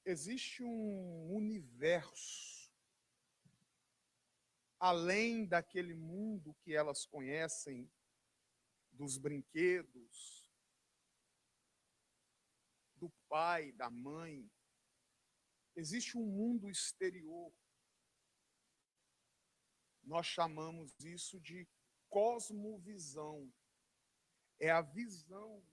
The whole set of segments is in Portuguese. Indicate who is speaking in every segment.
Speaker 1: Existe um universo além daquele mundo que elas conhecem, dos brinquedos, do pai, da mãe. Existe um mundo exterior. Nós chamamos isso de cosmovisão. É a visão.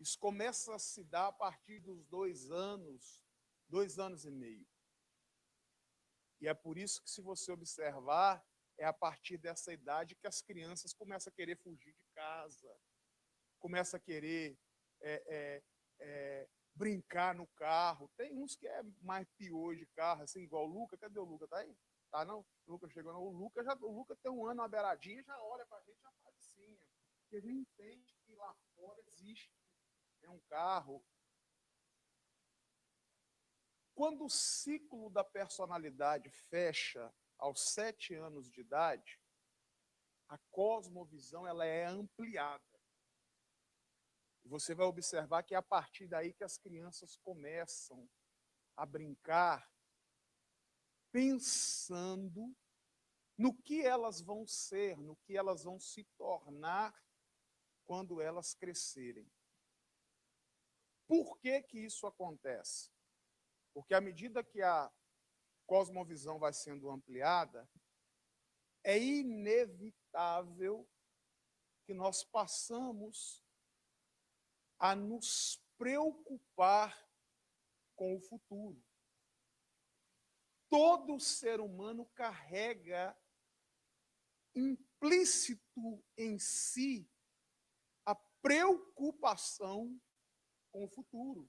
Speaker 1: Isso começa a se dar a partir dos 2 anos, 2 anos e meio. E é por isso que, se você observar, é a partir dessa idade que as crianças começam a querer fugir de casa, começam a querer brincar no carro. Tem uns que é mais pior de carro, assim, igual o Luca. Cadê o Luca? Tá aí? Tá não? O Luca chegou não. O Luca tem 1 ano na beiradinha, já olha pra gente, já faz assim. Porque ele entende que lá fora existe um carro. Quando o ciclo da personalidade fecha aos 7 anos de idade, a cosmovisão ela é ampliada. Você vai observar que é a partir daí que as crianças começam a brincar, pensando no que elas vão ser, no que elas vão se tornar quando elas crescerem. Por que que isso acontece? Porque à medida que a cosmovisão vai sendo ampliada, é inevitável que nós passamos a nos preocupar com o futuro. Todo ser humano carrega implícito em si a preocupação com o futuro.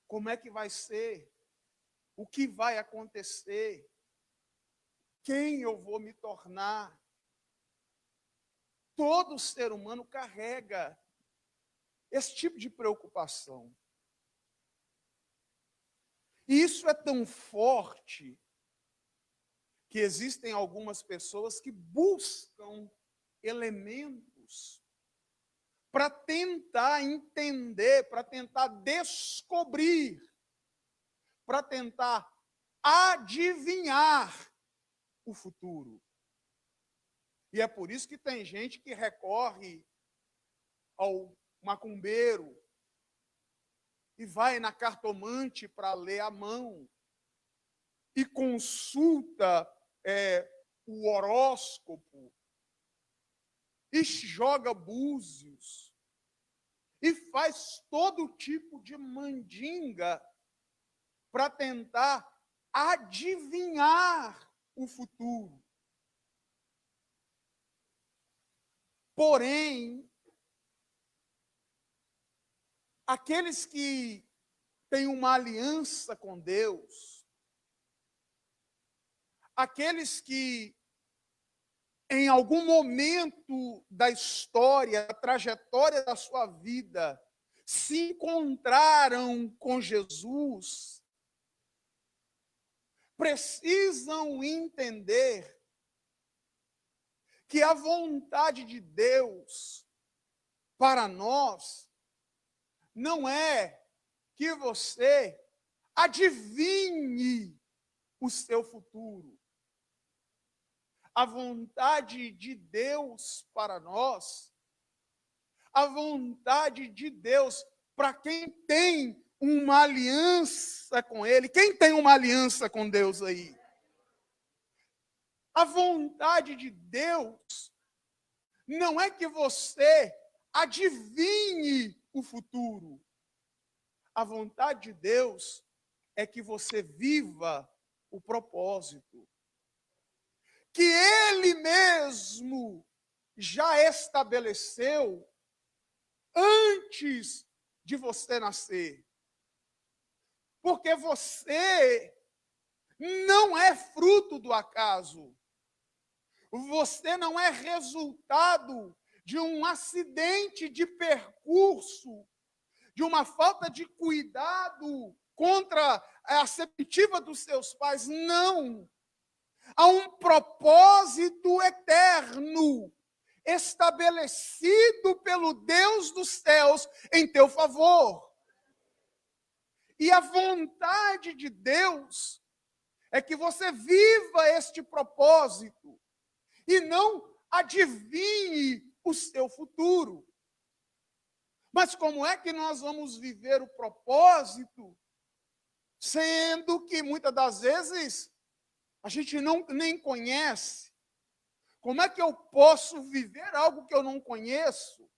Speaker 1: Como é que vai ser? O que vai acontecer? Quem eu vou me tornar? Todo ser humano carrega esse tipo de preocupação. E isso é tão forte que existem algumas pessoas que buscam elementos para tentar entender, para tentar descobrir, para tentar adivinhar o futuro. E é por isso que tem gente que recorre ao macumbeiro e vai na cartomante para ler a mão e consulta o horóscopo e joga búzios e faz todo tipo de mandinga para tentar adivinhar o futuro. Porém, aqueles que têm uma aliança com Deus, aqueles que em algum momento da história, da trajetória da sua vida, se encontraram com Jesus, precisam entender que a vontade de Deus para nós não é que você adivinhe o seu futuro. A vontade de Deus para nós, a vontade de Deus para quem tem uma aliança com Ele. Quem tem uma aliança com Deus aí? A vontade de Deus não é que você adivinhe o futuro. A vontade de Deus é que você viva o propósito que Ele mesmo já estabeleceu antes de você nascer. Porque você não é fruto do acaso. Você não é resultado de um acidente de percurso, de uma falta de cuidado contra a assertiva dos seus pais. Não. Há um propósito eterno estabelecido pelo Deus dos céus em teu favor. E a vontade de Deus é que você viva este propósito e não adivinhe o seu futuro. Mas como é que nós vamos viver o propósito, sendo que muitas das vezes a gente nem conhece? Como é que eu posso viver algo que eu não conheço?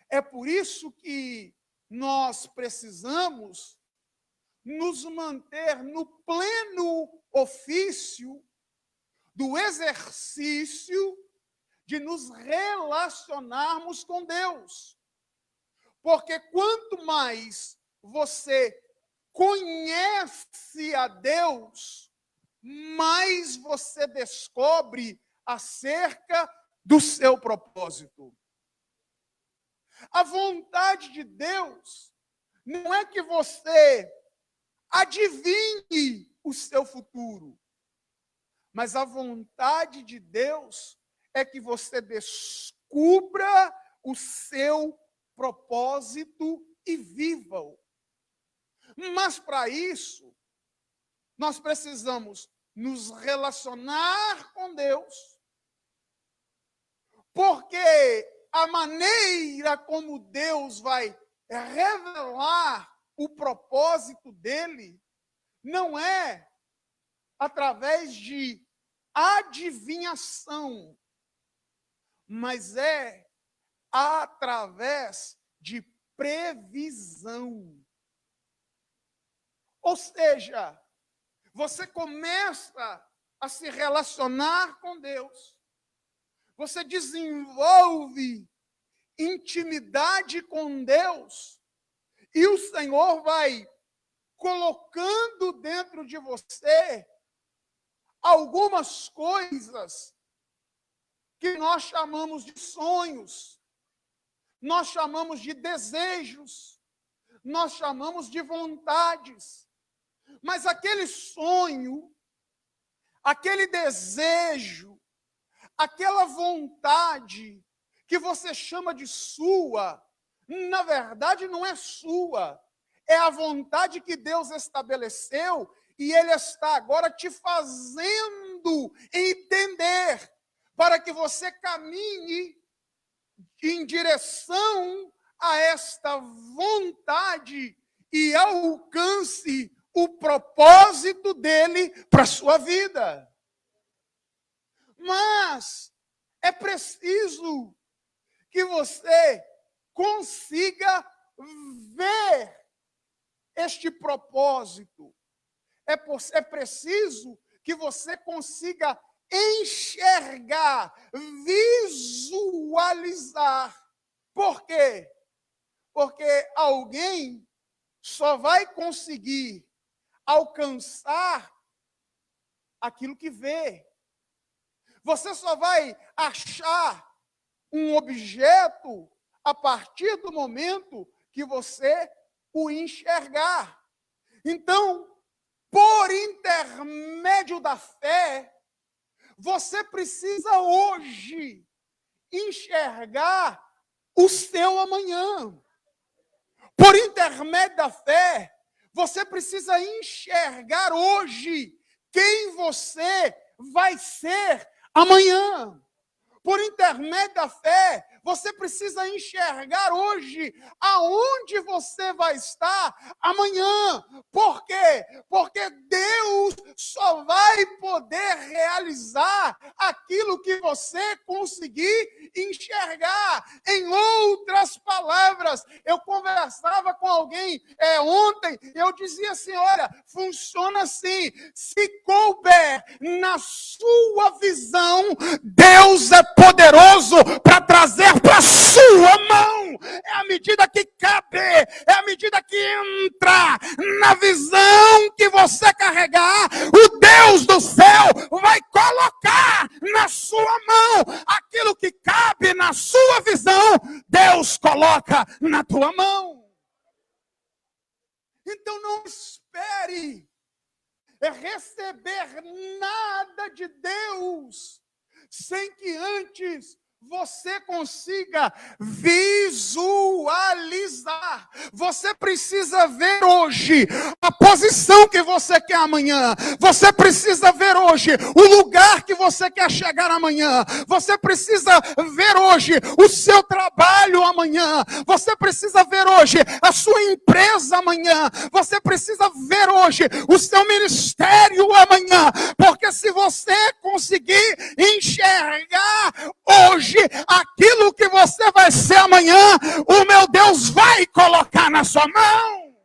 Speaker 1: É por isso que nós precisamos nos manter no pleno ofício do exercício de nos relacionarmos com Deus. Porque quanto mais você conhece a Deus, mais você descobre acerca do seu propósito. A vontade de Deus não é que você adivinhe o seu futuro, mas a vontade de Deus é que você descubra o seu propósito e viva-o. Mas para isso, nós precisamos nos relacionar com Deus, porque a maneira como Deus vai revelar o propósito dele não é através de adivinhação, mas é através de previsão. Ou seja, você começa a se relacionar com Deus, você desenvolve intimidade com Deus, e o Senhor vai colocando dentro de você algumas coisas que nós chamamos de sonhos, nós chamamos de desejos, nós chamamos de vontades. Mas aquele sonho, aquele desejo, aquela vontade que você chama de sua, na verdade não é sua, é a vontade que Deus estabeleceu e Ele está agora te fazendo entender para que você caminhe em direção a esta vontade e alcance o propósito dele para a sua vida. Mas é preciso que você consiga ver este propósito. É preciso que você consiga enxergar, visualizar. Por quê? Porque alguém só vai conseguir alcançar aquilo que vê. Você só vai achar um objeto a partir do momento que você o enxergar. Então, por intermédio da fé, você precisa hoje enxergar o seu amanhã. Por intermédio da fé, você precisa enxergar hoje quem você vai ser amanhã. Por intermédio da fé, você precisa enxergar hoje aonde você vai estar amanhã. Por quê? Porque Deus só vai poder realizar aquilo que você conseguir enxergar. Em outras palavras, eu conversava com alguém ontem, eu dizia assim, olha, funciona assim, se couber na sua visão, Deus é poderoso para trazer para a sua mão. É a medida que cabe, é a medida que entra na visão que você carregar, o Deus do céu vai colocar na sua mão aquilo que cabe na sua visão, Deus coloca na tua mão. Então não espere receber nada de Deus sem que antes você consiga visualizar. Você precisa ver hoje a posição que você quer amanhã. Você precisa ver hoje o lugar que você quer chegar amanhã. Você precisa ver hoje o seu trabalho amanhã. Você precisa ver hoje a sua empresa amanhã. Você precisa ver hoje o seu ministério amanhã. Porque se você conseguir enxergar hoje aquilo que você vai ser amanhã, o meu Deus vai colocar na sua mão.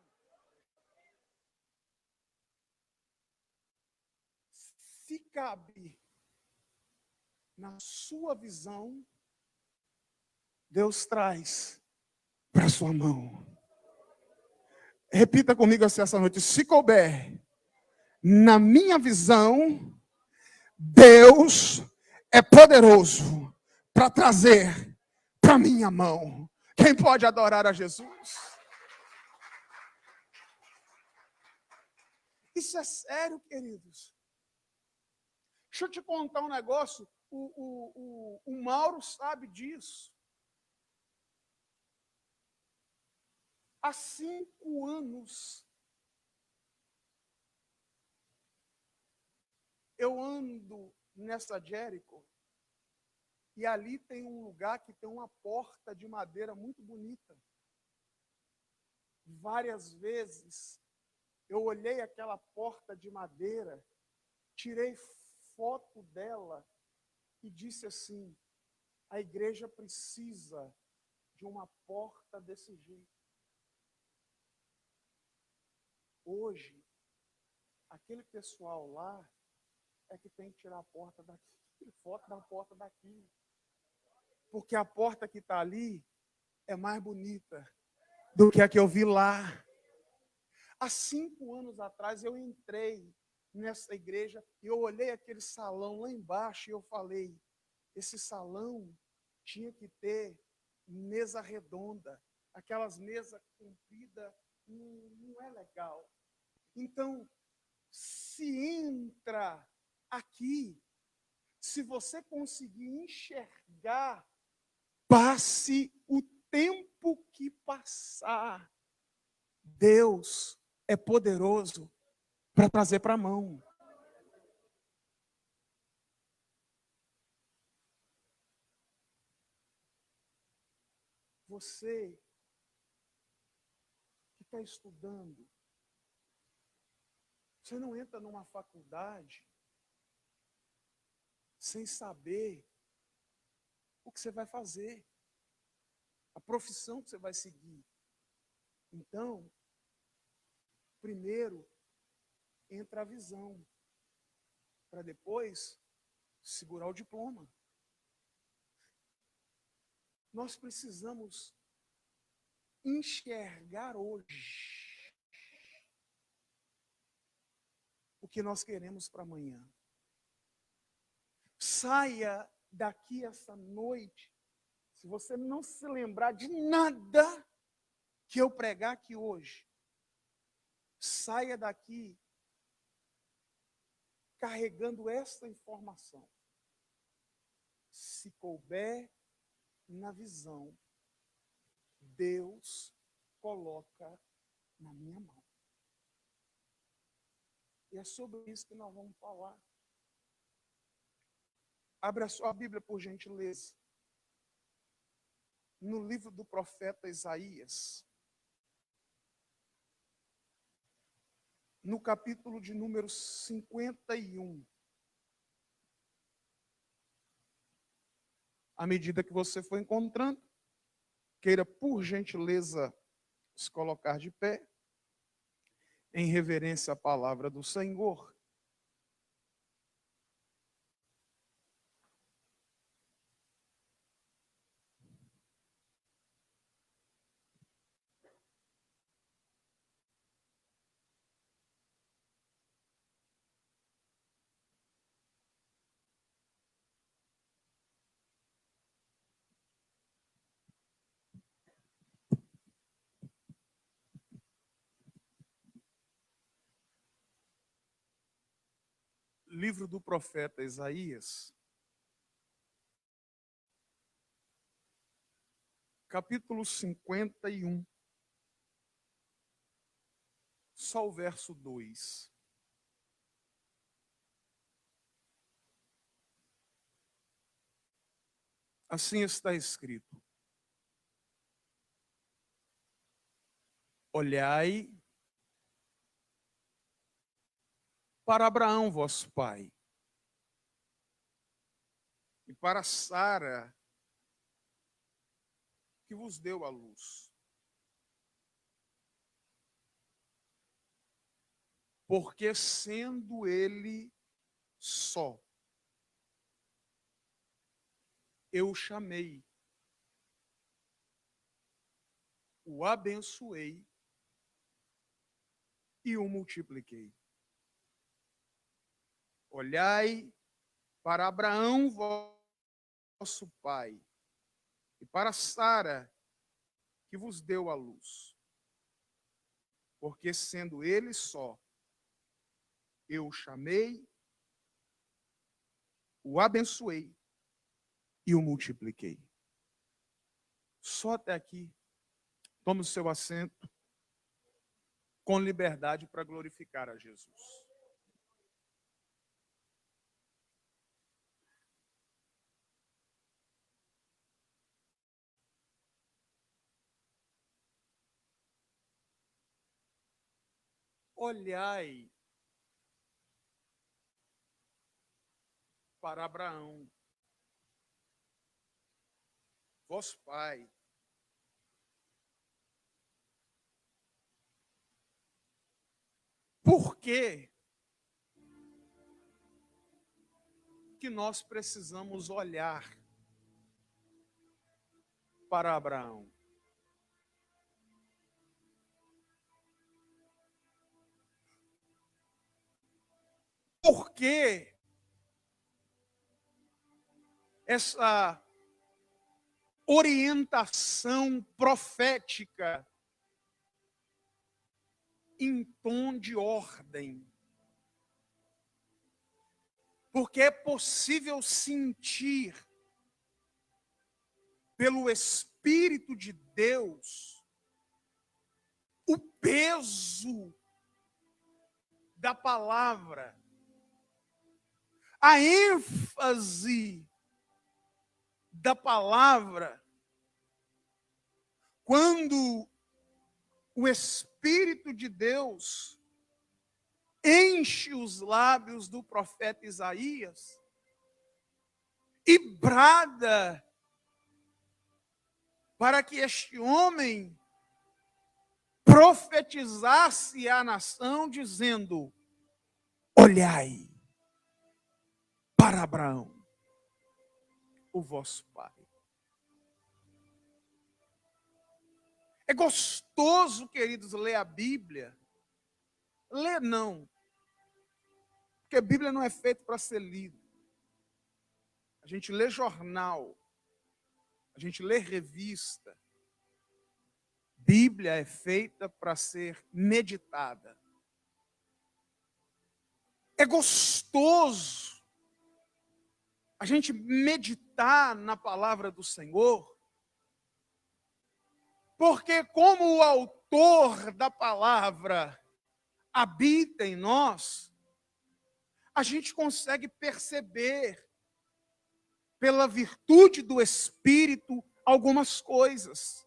Speaker 1: Se cabe na sua visão, Deus traz para a sua mão. Repita comigo assim essa noite: se couber na minha visão, Deus é poderoso para trazer para minha mão. Quem pode adorar a Jesus? Isso é sério, queridos. Deixa eu te contar um negócio. O Mauro sabe disso. Há 5 anos eu ando nessa Jerico e ali tem um lugar que tem uma porta de madeira muito bonita. Várias vezes eu olhei aquela porta de madeira, tirei foto dela e disse assim: a igreja precisa de uma porta desse jeito. Hoje, aquele pessoal lá é que tem que tirar a porta daqui, foto da porta daqui. Porque a porta que está ali é mais bonita do que a que eu vi lá. Há 5 anos atrás eu entrei nessa igreja e eu olhei aquele salão lá embaixo e eu falei: esse salão tinha que ter mesa redonda. Aquelas mesas compridas não é legal. Então, se entra aqui, se você conseguir enxergar, passe o tempo que passar, Deus é poderoso para trazer para a mão. Você que está estudando, você não entra numa faculdade sem saber o que você vai fazer, a profissão que você vai seguir. Então, primeiro entra a visão, para depois segurar o diploma. Nós precisamos enxergar hoje o que nós queremos para amanhã. Saia daqui essa noite, se você não se lembrar de nada que eu pregar aqui hoje, saia daqui carregando essa informação. Se couber na visão, Deus coloca na minha mão. E é sobre isso que nós vamos falar. Abra a sua Bíblia, por gentileza. No livro do profeta Isaías, no capítulo de número 51. À medida que você for encontrando, queira, por gentileza, se colocar de pé, em reverência à palavra do Senhor. Livro do profeta Isaías, capítulo 51, só o verso 2. Assim está escrito: olhai para Abraão, vosso pai, e para Sara, que vos deu a luz. Porque sendo ele só, eu o chamei, o abençoei e o multipliquei. Olhai para Abraão, vosso pai, e para Sara, que vos deu a luz. Porque sendo ele só, eu o chamei, o abençoei e o multipliquei. Só até aqui. Tome o seu assento com liberdade para glorificar a Jesus. Olhai para Abraão, vosso pai. Por que nós precisamos olhar para Abraão? Por que essa orientação profética em tom de ordem? Porque é possível sentir pelo Espírito de Deus o peso da palavra, a ênfase da palavra, quando o Espírito de Deus enche os lábios do profeta Isaías e brada para que este homem profetizasse à nação, dizendo: olhai para Abraão, o vosso pai. É gostoso, queridos, ler a Bíblia. Ler não, porque a Bíblia não é feita para ser lida. A gente lê jornal, a gente lê revista. Bíblia é feita para ser meditada. É gostoso a gente meditar na palavra do Senhor, porque como o autor da palavra habita em nós, a gente consegue perceber, pela virtude do Espírito, algumas coisas.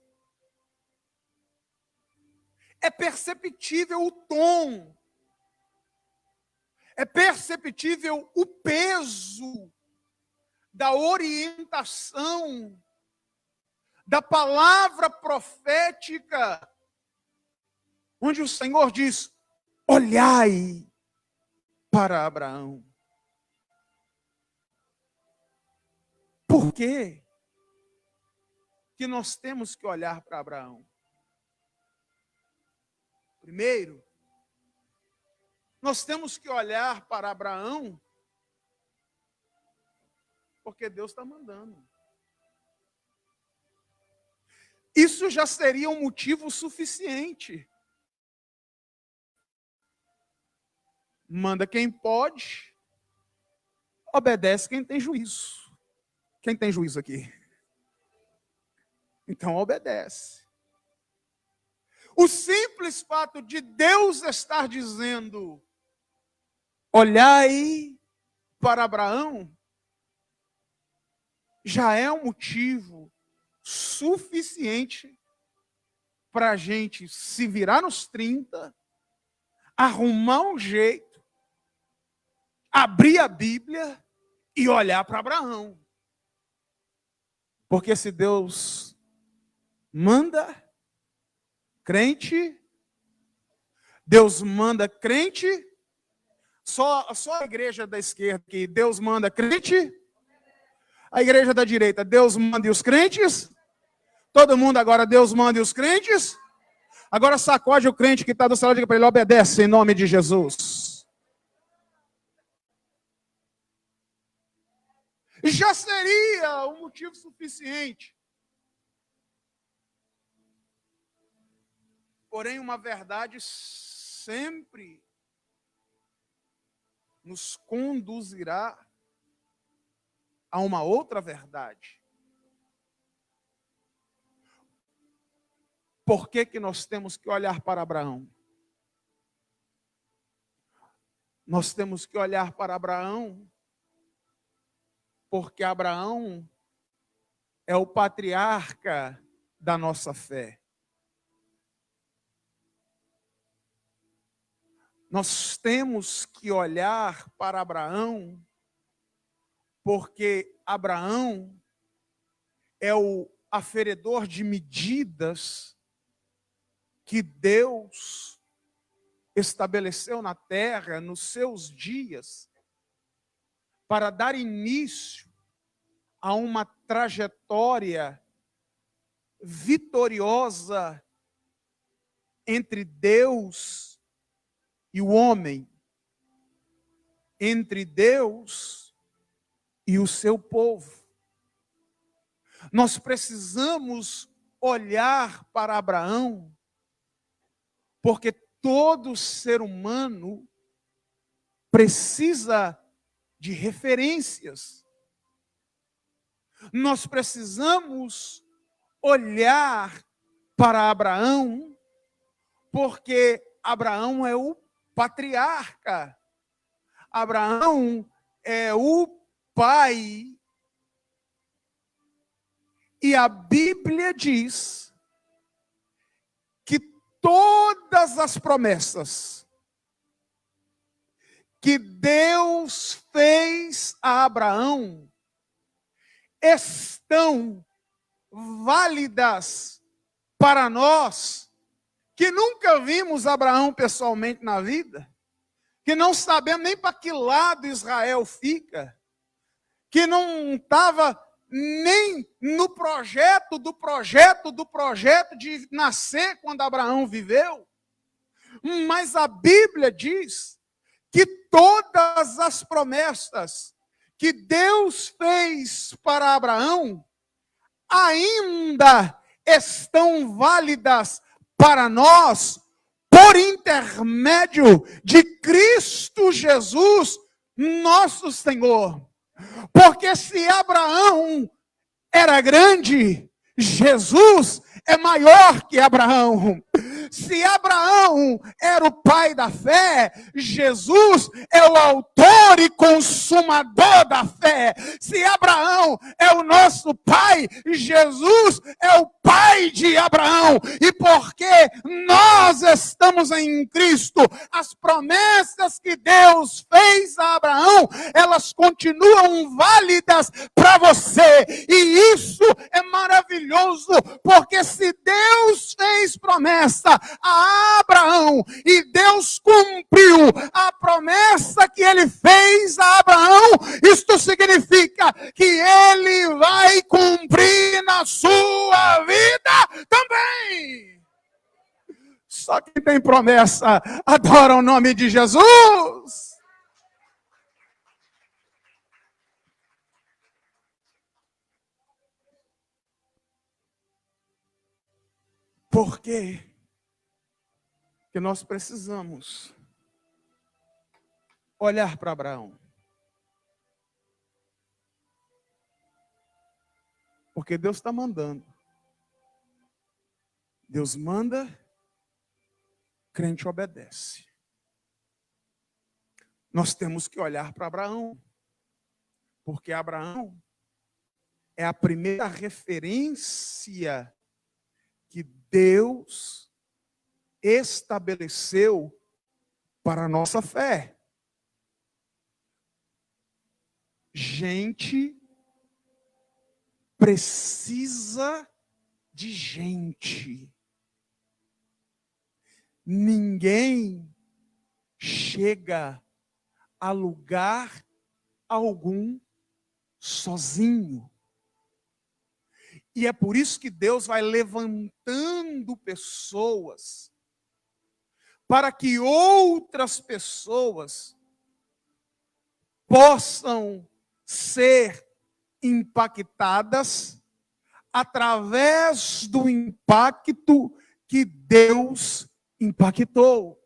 Speaker 1: É perceptível o tom, é perceptível o peso da orientação, da palavra profética, onde o Senhor diz: olhai para Abraão. Por quê que nós temos que olhar para Abraão? Primeiro, nós temos que olhar para Abraão porque Deus está mandando. Isso já seria um motivo suficiente. Manda quem pode, obedece quem tem juízo. Quem tem juízo aqui? Então obedece. O simples fato de Deus estar dizendo: olhai para Abraão, já é um motivo suficiente para a gente se virar nos 30, arrumar um jeito, abrir a Bíblia e olhar para Abraão. Porque se Deus manda crente, Deus manda crente, só a igreja da esquerda que Deus manda crente, a igreja da direita, Deus manda e os crentes, todo mundo agora, Deus manda e os crentes. Agora sacode o crente que está do céu, diga para ele: obedece em nome de Jesus. Já seria um motivo suficiente. Porém, uma verdade sempre nos conduzirá a uma outra verdade. Por que que nós temos que olhar para Abraão? Nós temos que olhar para Abraão porque Abraão é o patriarca da nossa fé. Nós temos que olhar para Abraão porque Abraão é o aferidor de medidas que Deus estabeleceu na terra nos seus dias para dar início a uma trajetória vitoriosa entre Deus e o homem, entre Deus e o seu povo. Nós precisamos olhar para Abraão, porque todo ser humano precisa de referências. Nós precisamos olhar para Abraão, porque Abraão é o patriarca. Abraão é o pai. E a Bíblia diz que todas as promessas que Deus fez a Abraão estão válidas para nós, que nunca vimos Abraão pessoalmente na vida, que não sabemos nem para que lado Israel fica, que não estava nem no projeto de nascer quando Abraão viveu. Mas a Bíblia diz que todas as promessas que Deus fez para Abraão ainda estão válidas para nós por intermédio de Cristo Jesus, nosso Senhor. Porque se Abraão era grande, Jesus é maior que Abraão. Se Abraão era o pai da fé, Jesus é o autor e consumador da fé. Se Abraão é o nosso pai, Jesus é o pai de Abraão. E porque nós estamos em Cristo, as promessas que Deus fez a Abraão, elas continuam válidas para você. E isso é maravilhoso, porque se Deus fez promessa a Abraão e Deus cumpriu a promessa que ele fez a Abraão, isto significa que ele vai cumprir na sua vida também. Só quem tem promessa adora o nome de Jesus. Por quê? Que nós precisamos olhar para Abraão. Porque Deus está mandando. Deus manda, crente obedece. Nós temos que olhar para Abraão, porque Abraão é a primeira referência que Deus estabeleceu para a nossa fé. Gente precisa de gente. Ninguém chega a lugar algum sozinho. E é por isso que Deus vai levantando pessoas para que outras pessoas possam ser impactadas através do impacto que Deus impactou.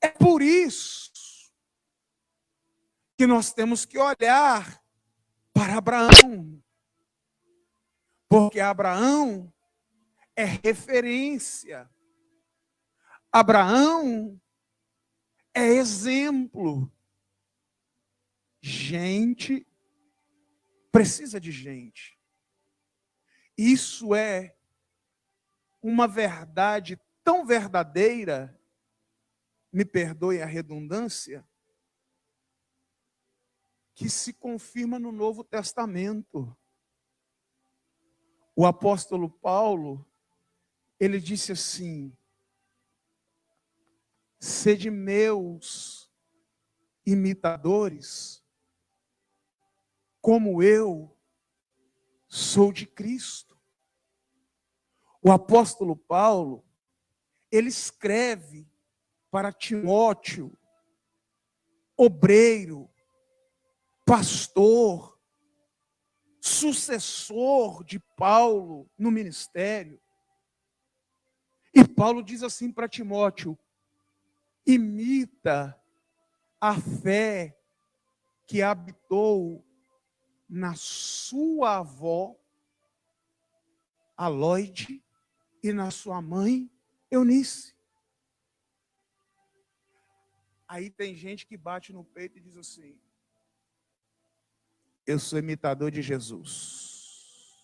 Speaker 1: É por isso que nós temos que olhar para Abraão, porque Abraão é referência. Abraão é exemplo. Gente precisa de gente. Isso é uma verdade tão verdadeira, me perdoe a redundância, que se confirma no Novo Testamento. O apóstolo Paulo, ele disse assim: sede meus imitadores, como eu sou de Cristo. O apóstolo Paulo, ele escreve para Timóteo, obreiro, pastor, sucessor de Paulo no ministério. E Paulo diz assim para Timóteo: imita a fé que habitou na sua avó, Aloide, e na sua mãe, Eunice. Aí tem gente que bate no peito e diz assim: eu sou imitador de Jesus.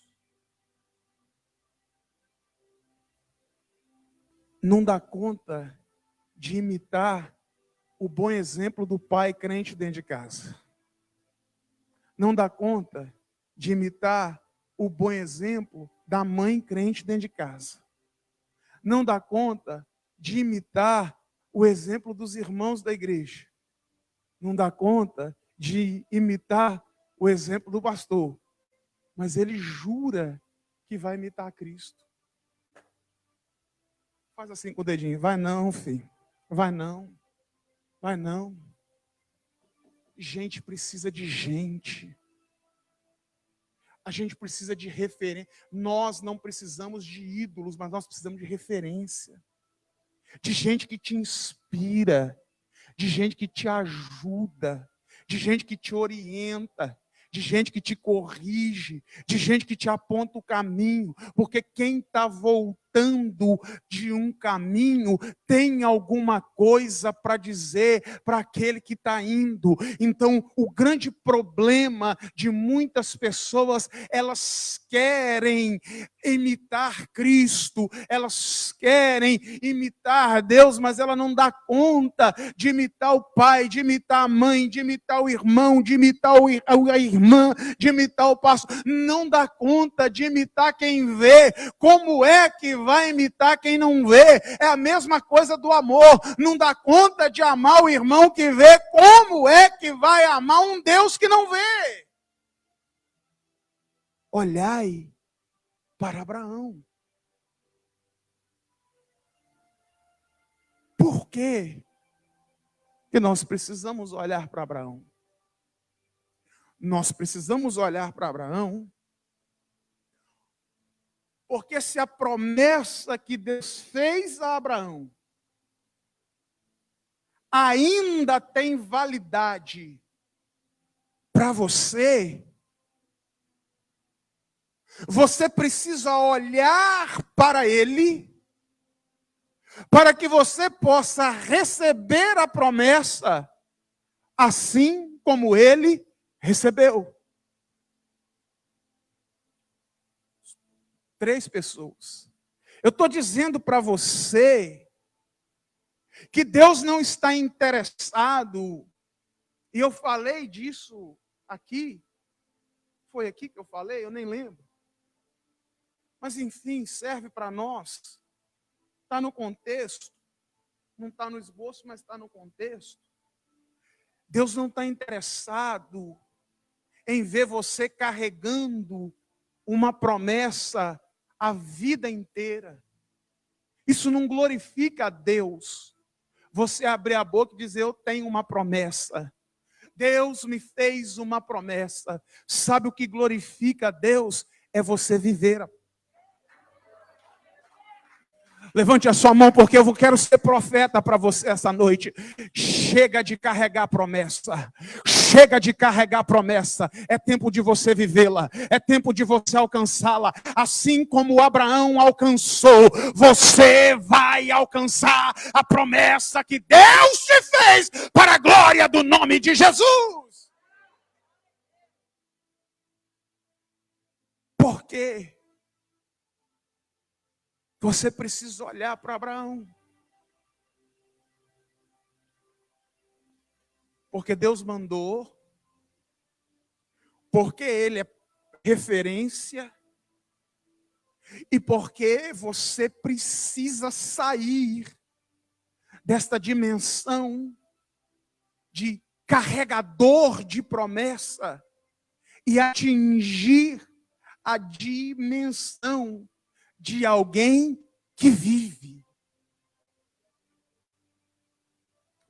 Speaker 1: Não dá conta de imitar o bom exemplo do pai crente dentro de casa. Não dá conta de imitar o bom exemplo da mãe crente dentro de casa. Não dá conta de imitar o exemplo dos irmãos da igreja. Não dá conta de imitar o exemplo do pastor. Mas ele jura que vai imitar Cristo. Faz assim com o dedinho: vai não, filho. Vai não. Vai não. Gente precisa de gente. A gente precisa de referência. Nós não precisamos de ídolos, mas nós precisamos de referência. De gente que te inspira, de gente que te ajuda, de gente que te orienta, de gente que te corrige, de gente que te aponta o caminho, porque quem está voltando de um caminho tem alguma coisa para dizer para aquele que está indo. Então, o grande problema de muitas pessoas, elas querem imitar Cristo, elas querem imitar Deus, mas ela não dá conta de imitar o pai, de imitar a mãe, de imitar o irmão, de imitar a irmã, de imitar o pastor. Não dá conta de imitar quem vê. Como é que vai imitar quem não vê? É a mesma coisa do amor. Não dá conta de amar o irmão que vê. Como é que vai amar um Deus que não vê? Olhai para Abraão. Por quê que nós precisamos olhar para Abraão? Nós precisamos olhar para Abraão porque se a promessa que Deus fez a Abraão ainda tem validade para você, Você precisa olhar para Ele, para que você possa receber a promessa, assim como Ele recebeu. 3 pessoas. Eu estou dizendo para você que Deus não está interessado, e eu falei disso aqui, foi aqui que eu falei, eu nem lembro. Mas enfim, serve para nós, está no contexto, não está no esboço, mas está no contexto. Deus não está interessado em ver você carregando uma promessa a vida inteira. Isso não glorifica a Deus. Você abrir a boca e dizer, eu tenho uma promessa. Deus me fez uma promessa. Sabe o que glorifica a Deus? É você viver a. Levante a sua mão, porque eu quero ser profeta para você essa noite. Chega de carregar a promessa. Chega de carregar a promessa. É tempo de você vivê-la. É tempo de você alcançá-la. Assim como Abraão alcançou, você vai alcançar a promessa que Deus te fez para a glória do nome de Jesus. Por quê? Você precisa olhar para Abraão. Porque Deus mandou, porque Ele é referência, e porque você precisa sair desta dimensão de carregador de promessa e atingir a dimensão de alguém que vive.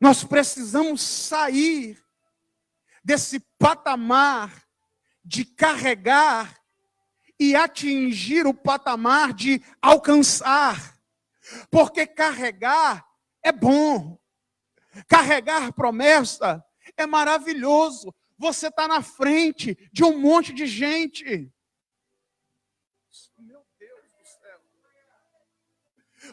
Speaker 1: Nós precisamos sair desse patamar de carregar e atingir o patamar de alcançar. Porque carregar é bom. Carregar promessa é maravilhoso. Você está na frente de um monte de gente.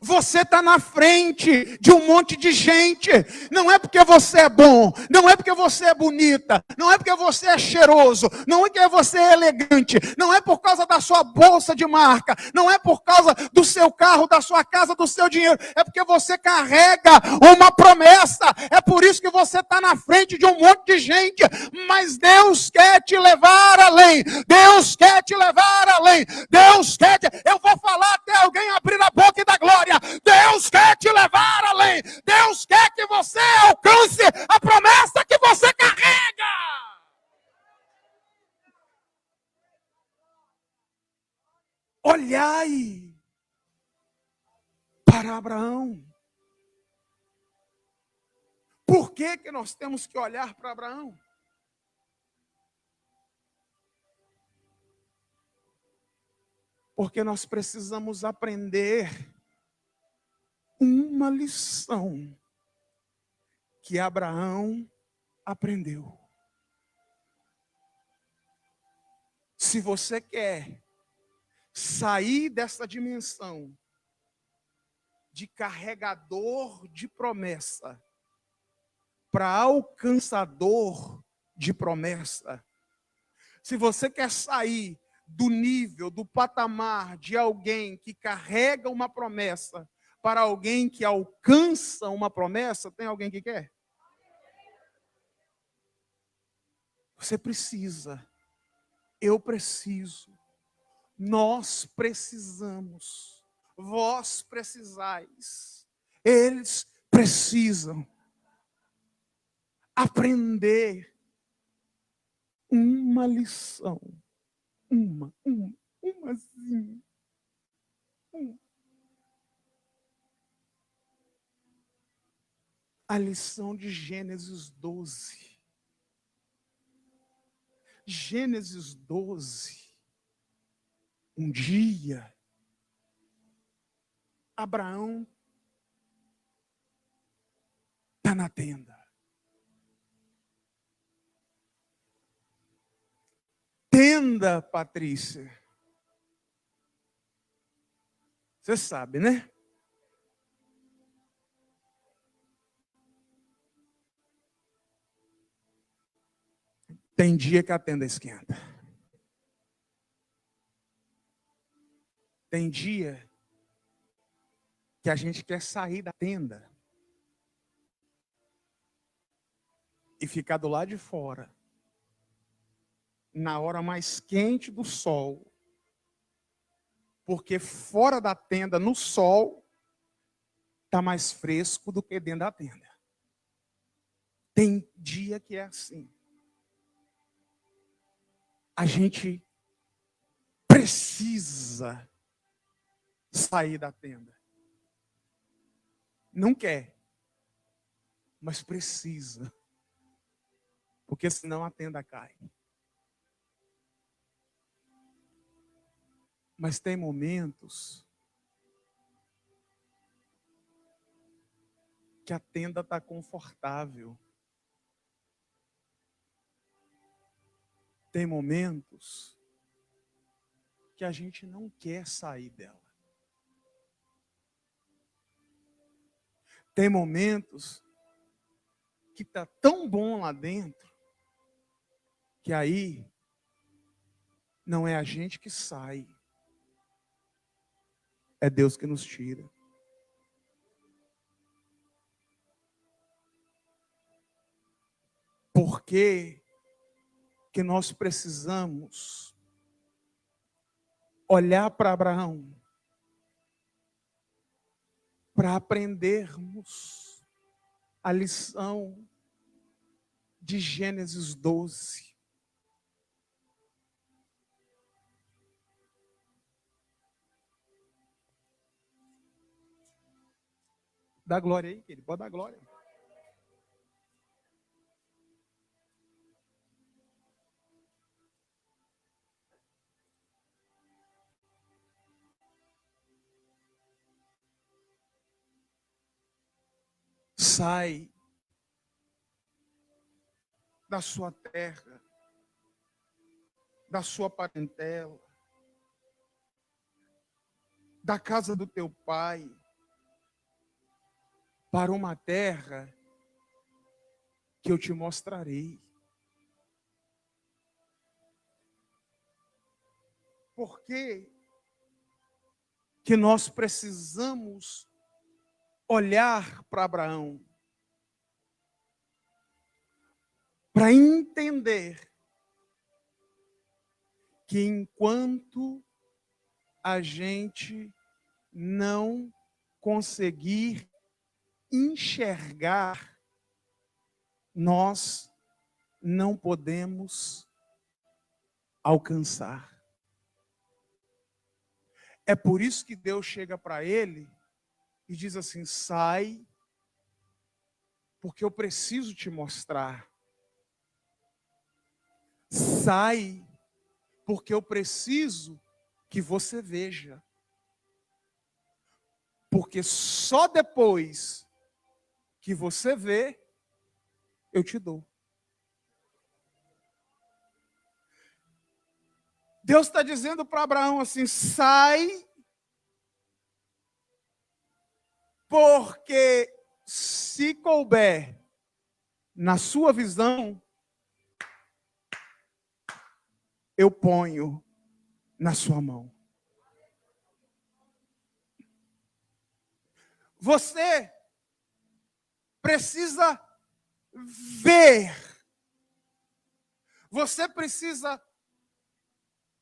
Speaker 1: Você está na frente de um monte de gente. Não é porque você é bom, não é porque você é bonita, não é porque você é cheiroso, não é porque você é elegante, não é por causa da sua bolsa de marca, não é por causa do seu carro, da sua casa, do seu dinheiro, é porque você carrega uma promessa. É por isso que você está na frente de um monte de gente. Mas Deus quer te levar além. Deus quer te levar além. Deus quer te... Eu vou falar até alguém abrir a boca e dar glória. Deus quer te levar além. Deus quer que você alcance a promessa que você carrega. Olhai para Abraão. Por que que nós temos que olhar para Abraão? Porque nós precisamos aprender uma lição que Abraão aprendeu. Se você quer sair dessa dimensão de carregador de promessa para alcançador de promessa, se você quer sair do nível, do patamar de alguém que carrega uma promessa para alguém que alcança uma promessa, tem alguém que quer? Você precisa, eu preciso, nós precisamos, vós precisais, eles precisam aprender uma lição, umazinha. A lição de Gênesis 12. Gênesis 12. Um dia, Abraão está na tenda. Tenda, Patrícia, Você sabe, né? Tem dia que a tenda esquenta. Tem dia que a gente quer sair da tenda e ficar do lado de fora, na hora mais quente do sol, porque fora da tenda, no sol, está mais fresco do que dentro da tenda. Tem dia que é assim. A gente precisa sair da tenda. Não quer, mas precisa. Porque senão a tenda cai. Mas tem momentos que a tenda está confortável. Tem momentos que a gente não quer sair dela. Tem momentos que está tão bom lá dentro, que aí não é a gente que sai, é Deus que nos tira. Por que que nós precisamos olhar para Abraão para aprendermos a lição de Gênesis 12? Dá glória aí, querido. Pode dar glória. Sai da sua terra, da sua parentela, da casa do teu pai, para uma terra que eu te mostrarei. Por que que nós precisamos olhar para Abraão? Para entender que enquanto a gente não conseguir enxergar, nós não podemos alcançar. É por isso que Deus chega para ele e diz assim: sai, porque eu preciso te mostrar. Sai, porque eu preciso que você veja. Porque só depois que você vê, eu te dou. Deus está dizendo para Abraão assim: sai, porque se couber na sua visão, eu ponho na sua mão. Você precisa ver. Você precisa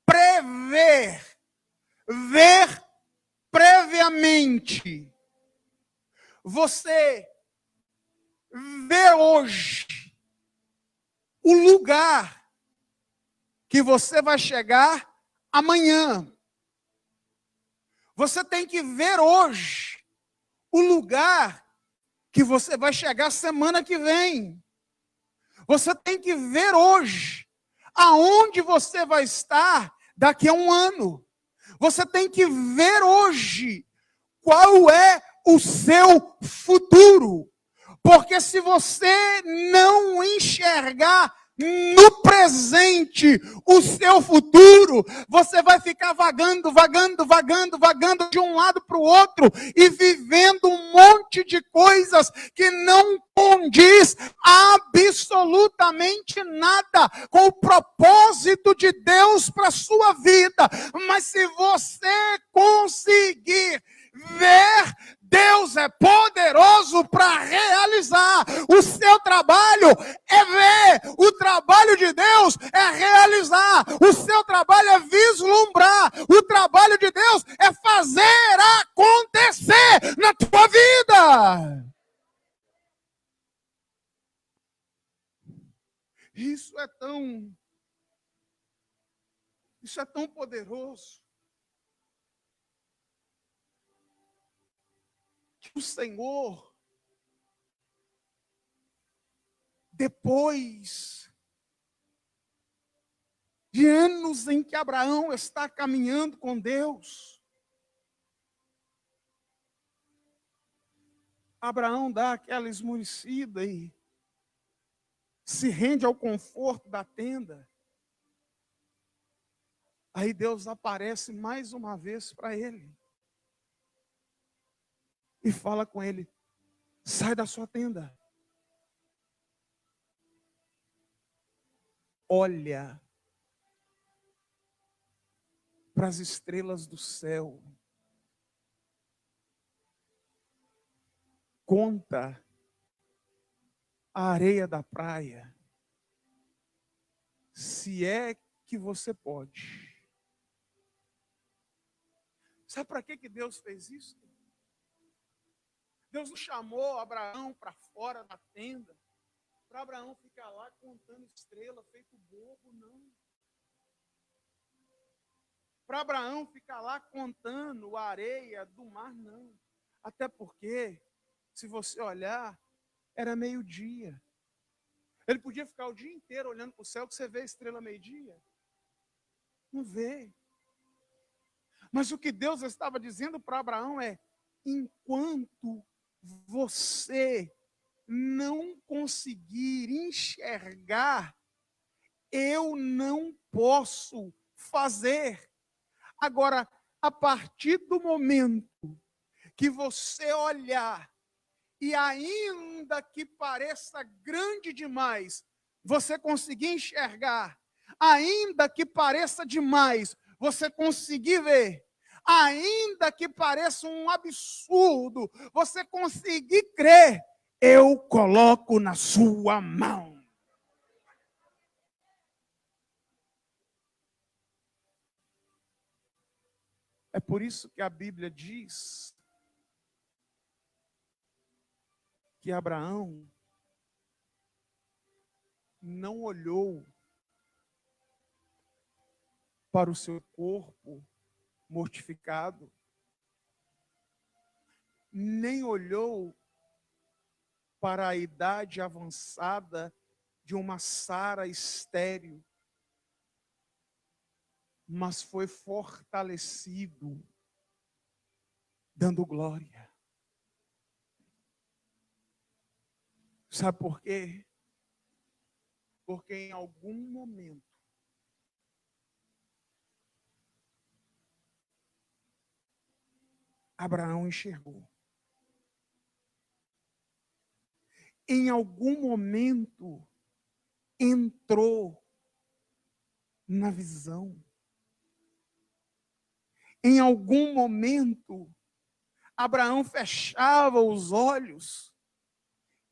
Speaker 1: prever. Ver previamente. Você vê hoje o lugar que você vai chegar amanhã. Você tem que ver hoje o lugar que você vai chegar semana que vem. Você tem que ver hoje aonde você vai estar daqui a um ano. Você tem que ver hoje qual é o seu futuro. Porque se você não enxergar no presente, o seu futuro, você vai ficar vagando de um lado para o outro e vivendo um monte de coisas que não condiz absolutamente nada com o propósito de Deus para a sua vida. Mas se você conseguir ver, Deus é poderoso para realizar. O seu trabalho é ver, o trabalho de Deus é realizar, o seu trabalho é vislumbrar, o trabalho de Deus é fazer acontecer na tua vida. Isso é tão poderoso. Que o Senhor, depois de anos em que Abraão está caminhando com Deus, Abraão dá aquela esmorecida e se rende ao conforto da tenda. Aí Deus aparece mais uma vez para ele e fala com ele: sai da sua tenda, olha para as estrelas do céu, conta a areia da praia, se é que você pode. Sabe para que Deus fez isso? Deus não chamou Abraão para fora da tenda, para Abraão ficar lá contando estrela, feito bobo, não. Para Abraão ficar lá contando a areia do mar, não. Até porque, se você olhar, era meio-dia. Ele podia ficar o dia inteiro olhando para o céu, que você vê a estrela meio-dia. Não vê. Mas o que Deus estava dizendo para Abraão é: enquanto você não conseguir enxergar, eu não posso fazer. Agora, a partir do momento que você olhar, e ainda que pareça grande demais, você conseguir enxergar, ainda que pareça demais, você conseguir ver, ainda que pareça um absurdo, você conseguir crer, eu coloco na sua mão. É por isso que a Bíblia diz que Abraão não olhou para o seu corpo mortificado, nem olhou para a idade avançada de uma Sara estéril, mas foi fortalecido, dando glória. Sabe por quê? Porque em algum momento Abraão enxergou. Em algum momento entrou na visão. Em algum momento Abraão fechava os olhos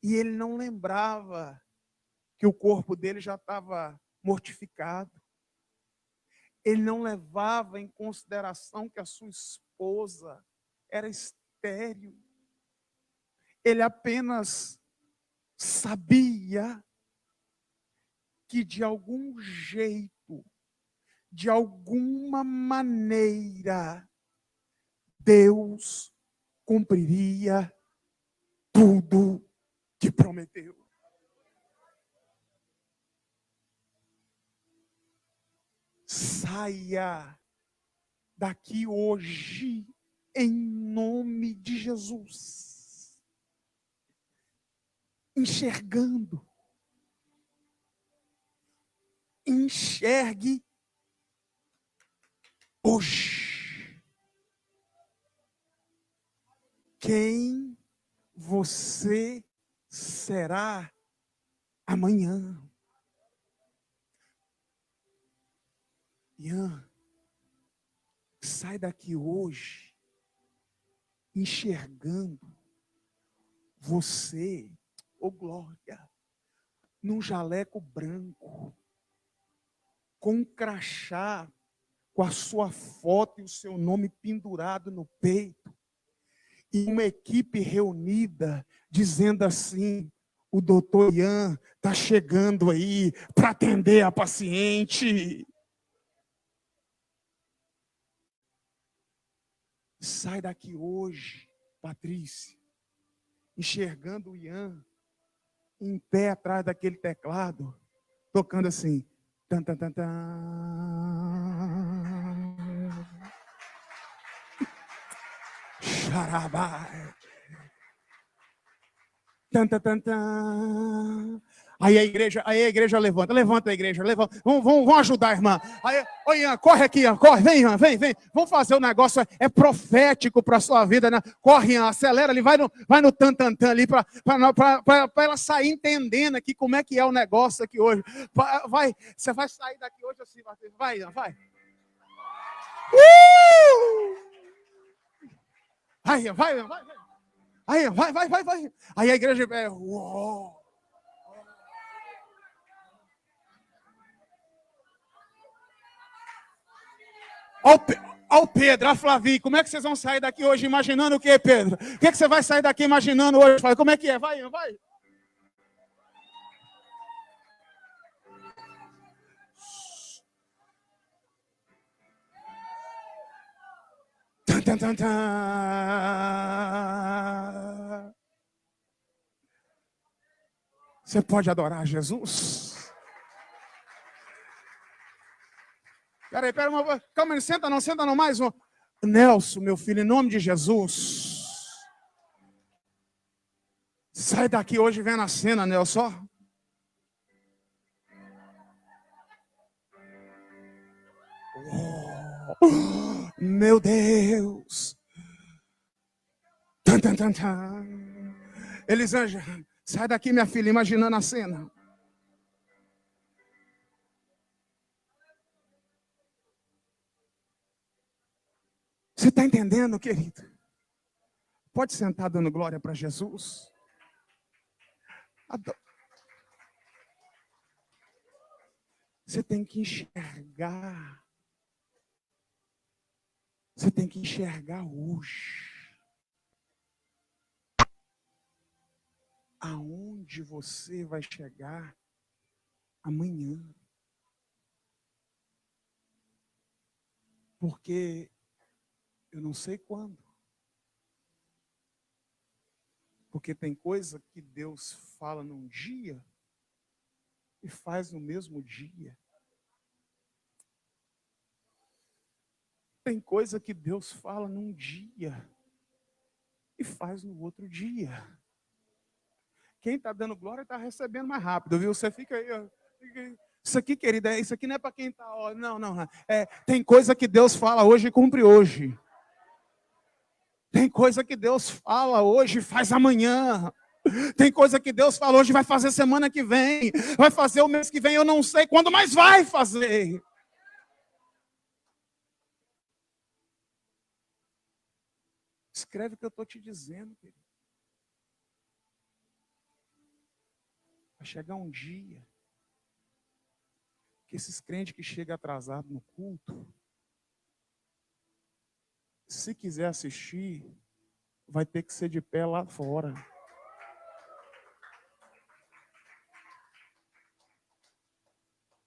Speaker 1: e ele não lembrava que o corpo dele já estava mortificado. Ele não levava em consideração que a sua esposa era estéril. Ele apenas sabia que de algum jeito, de alguma maneira, Deus cumpriria tudo que prometeu. Saia daqui hoje, em nome de Jesus, enxergando enxergue hoje quem você será amanhã. Ian, sai daqui hoje enxergando você, ô glória, num jaleco branco, com um crachá, com a sua foto e o seu nome pendurado no peito, e uma equipe reunida, dizendo assim: o doutor Ian está chegando aí para atender a paciente. Sai daqui hoje, Patrícia, enxergando o Ian em pé atrás daquele teclado, tocando assim. Tan, tan, tan, tan. Xarabai. Tan, tan, tan, tan. Aí a igreja levanta a igreja, levanta. Vamos ajudar a irmã. Aí, ô Ian, corre aqui, Ian, corre, vem, Ian, vem. Vamos fazer o negócio, é profético para a sua vida, né? Corre, Ian, acelera ali, vai no tan, tan, tan ali, para ela sair entendendo aqui como é que é o negócio aqui hoje. Vai, você vai sair daqui hoje assim, vai, Ian, vai. Aí, Ian, vai. Aí, vai. Aí a igreja, uou. Ó o Pedro, a Flavi, como é que vocês vão sair daqui hoje imaginando o quê, Pedro? O que você vai sair daqui imaginando hoje? Como é que é? Vai. Tan, tan, tan, tan. Você pode adorar Jesus? Peraí, calma, não senta não mais. Nelson, meu filho, em nome de Jesus. Sai daqui hoje vendo a cena, Nelson. Oh, meu Deus. Tan, tan, tan, tan. Elisângela, sai daqui, minha filha, imaginando a cena. Você está entendendo, querido? Pode sentar dando glória para Jesus. Você tem que enxergar. Você tem que enxergar hoje. Aonde você vai chegar amanhã. Porque eu não sei quando. Porque tem coisa que Deus fala num dia e faz no mesmo dia. Tem coisa que Deus fala num dia e faz no outro dia. Quem está dando glória está recebendo mais rápido, viu? Você fica aí, ó. Isso aqui, querida, isso aqui não é para quem está, ó. Não. Tem coisa que Deus fala hoje e cumpre hoje. Tem coisa que Deus fala hoje e faz amanhã. Tem coisa que Deus fala hoje e vai fazer semana que vem. Vai fazer o mês que vem, eu não sei quando, mas vai fazer. Escreve o que eu estou te dizendo, querido. Vai chegar um dia que esses crentes que chegam atrasados no culto, se quiser assistir, vai ter que ser de pé lá fora.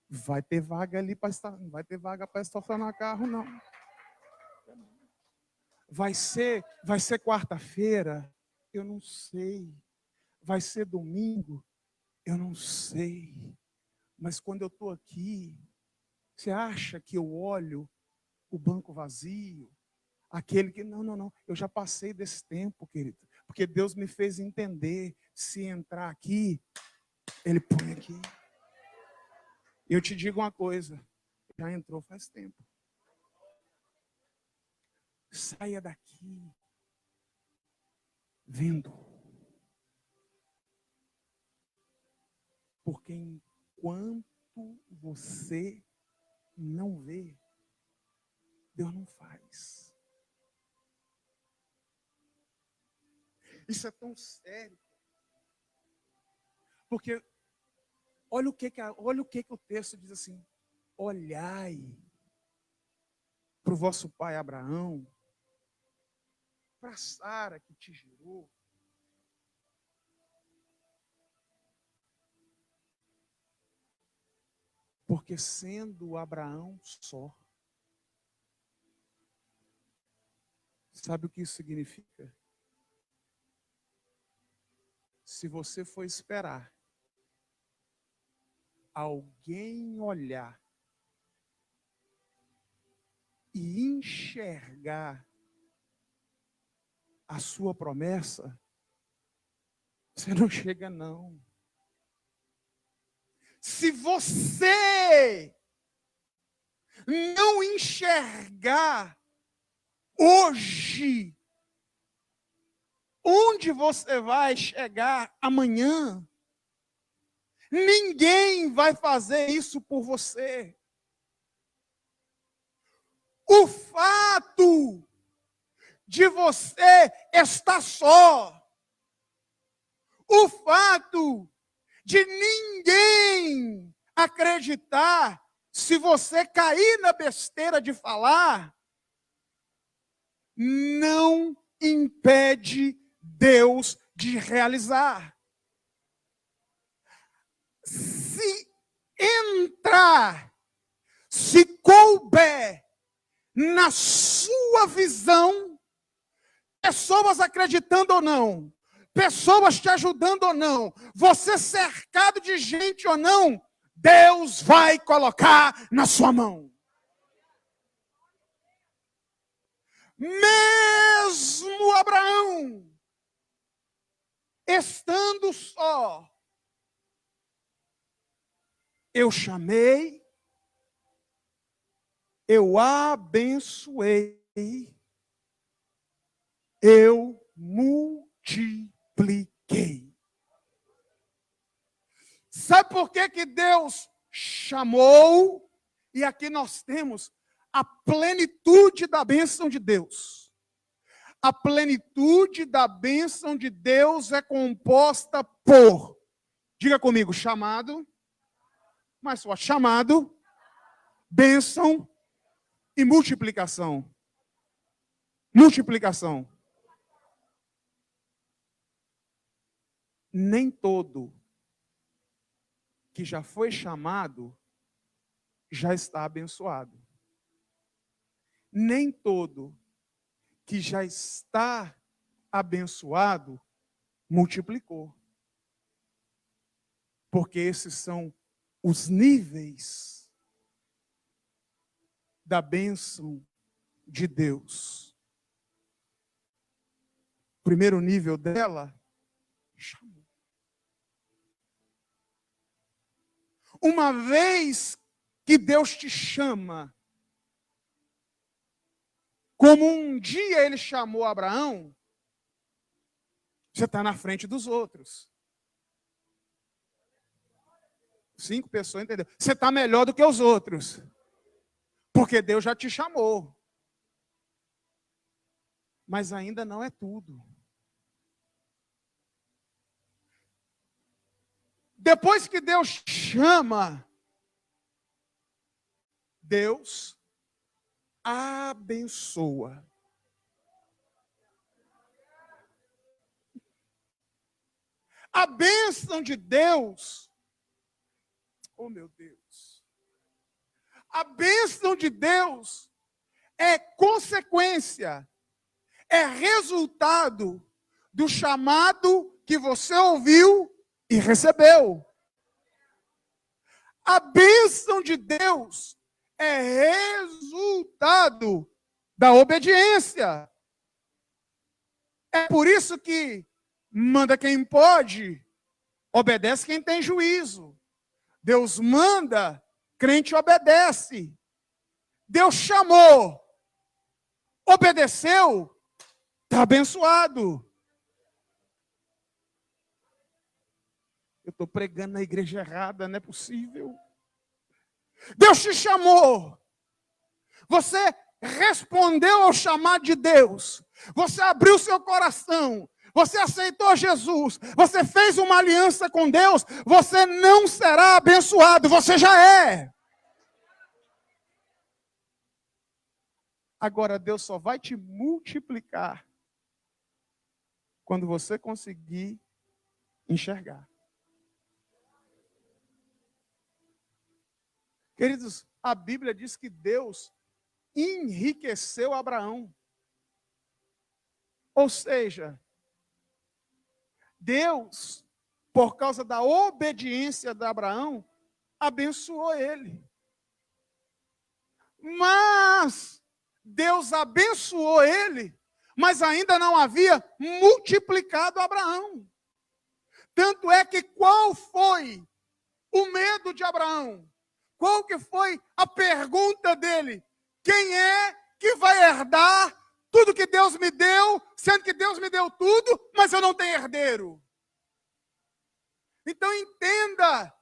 Speaker 1: Vai ter vaga ali para estar, não vai ter vaga para estacionar carro, não. Vai ser quarta-feira, eu não sei. Vai ser domingo, eu não sei. Mas quando eu estou aqui, você acha que eu olho o banco vazio? Aquele que, não. Eu já passei desse tempo, querido. Porque Deus me fez entender, se entrar aqui, Ele põe aqui. Eu te digo uma coisa, já entrou faz tempo. Saia daqui vendo. Porque enquanto você não vê, Deus não faz. Isso é tão sério. Porque olha o que o texto diz assim: olhai para o vosso pai Abraão, para Sara que te gerou. Porque sendo Abraão só, sabe o que isso significa? Se você for esperar alguém olhar e enxergar a sua promessa, você não chega não. Se você não enxergar hoje onde você vai chegar amanhã, ninguém vai fazer isso por você. O fato de você estar só, o fato de ninguém acreditar, se você cair na besteira de falar, não impede Deus de realizar. Se entrar, se couber na sua visão, pessoas acreditando ou não, pessoas te ajudando ou não, você cercado de gente ou não, Deus vai colocar na sua mão. Mesmo Abraão, estando só, eu chamei, eu abençoei, eu multipliquei. Sabe por que Deus chamou? E aqui nós temos a plenitude da bênção de Deus. A plenitude da bênção de Deus é composta por, diga comigo, chamado, mais forte, chamado, bênção e multiplicação. Multiplicação. Nem todo que já foi chamado já está abençoado. Nem todo que já está abençoado multiplicou. Porque esses são os níveis da bênção de Deus. O primeiro nível dela, chamou. Uma vez que Deus te chama, como um dia ele chamou Abraão, você está na frente dos outros. 5 pessoas entenderam. Você está melhor do que os outros. Porque Deus já te chamou. Mas ainda não é tudo. Depois que Deus chama, Deus abençoa. A bênção de Deus, oh meu Deus, a bênção de Deus é consequência, é resultado do chamado que você ouviu e recebeu. A bênção de Deus é resultado da obediência. É por isso que manda quem pode, obedece quem tem juízo. Deus manda Crente obedece. Deus chamou, obedeceu, está abençoado. Eu estou pregando na igreja errada, não é possível. Deus te chamou. Você respondeu ao chamado de Deus. Você abriu seu coração. Você aceitou Jesus. Você fez uma aliança com Deus. Você não será abençoado. Você já é. Agora, Deus só vai te multiplicar quando você conseguir enxergar. Queridos, a Bíblia diz que Deus enriqueceu Abraão. Ou seja, Deus, por causa da obediência de Abraão, abençoou ele. Mas Deus abençoou ele, mas ainda não havia multiplicado Abraão. Tanto é que qual foi o medo de Abraão? Qual que foi a pergunta dele? Quem é que vai herdar tudo que Deus me deu, sendo que Deus me deu tudo, mas eu não tenho herdeiro? Então entenda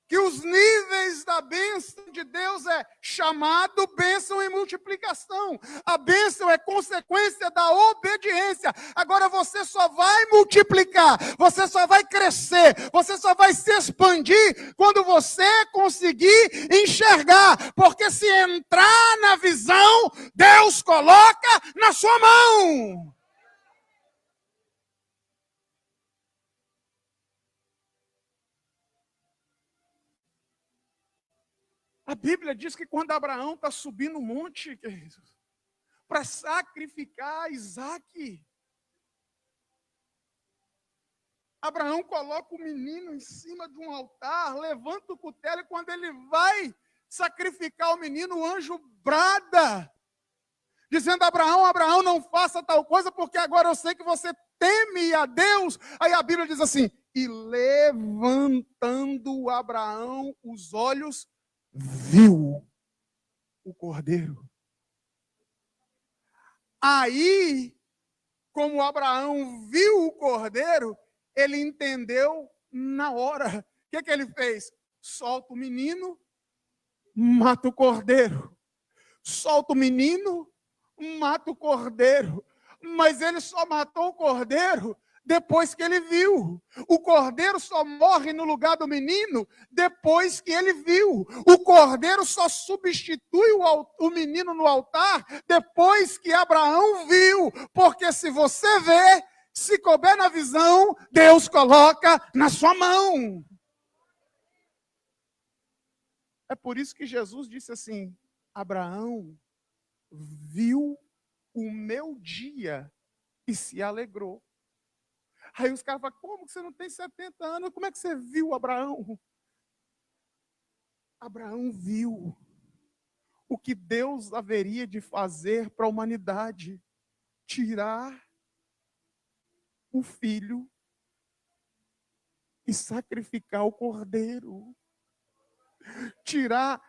Speaker 1: que os níveis da bênção de Deus é chamado, bênção e multiplicação. A bênção é consequência da obediência. Agora você só vai multiplicar, você só vai crescer, você só vai se expandir quando você conseguir enxergar. Porque se entrar na visão, Deus coloca na sua mão. A Bíblia diz que quando Abraão está subindo o monte, para sacrificar Isaque, Abraão coloca o menino em cima de um altar, levanta o cutelo, e quando ele vai sacrificar o menino, o anjo brada, dizendo: Abraão, Abraão, não faça tal coisa, porque agora eu sei que você teme a Deus. Aí a Bíblia diz assim: e levantando Abraão os olhos, viu o cordeiro. Aí, como Abraão viu o cordeiro, ele entendeu na hora. O que ele fez? Solta o menino, mata o cordeiro. Solta o menino, mata o cordeiro. Mas ele só matou o cordeiro depois que ele viu. O cordeiro só morre no lugar do menino depois que ele viu. O cordeiro só substitui o menino no altar depois que Abraão viu. Porque se você vê, se couber na visão, Deus coloca na sua mão. É por isso que Jesus disse assim: Abraão viu o meu dia e se alegrou. Aí os caras falam: como que você não tem 70 anos? Como é que você viu Abraão? Abraão viu o que Deus haveria de fazer para a humanidade: tirar o filho e sacrificar o cordeiro. Tirar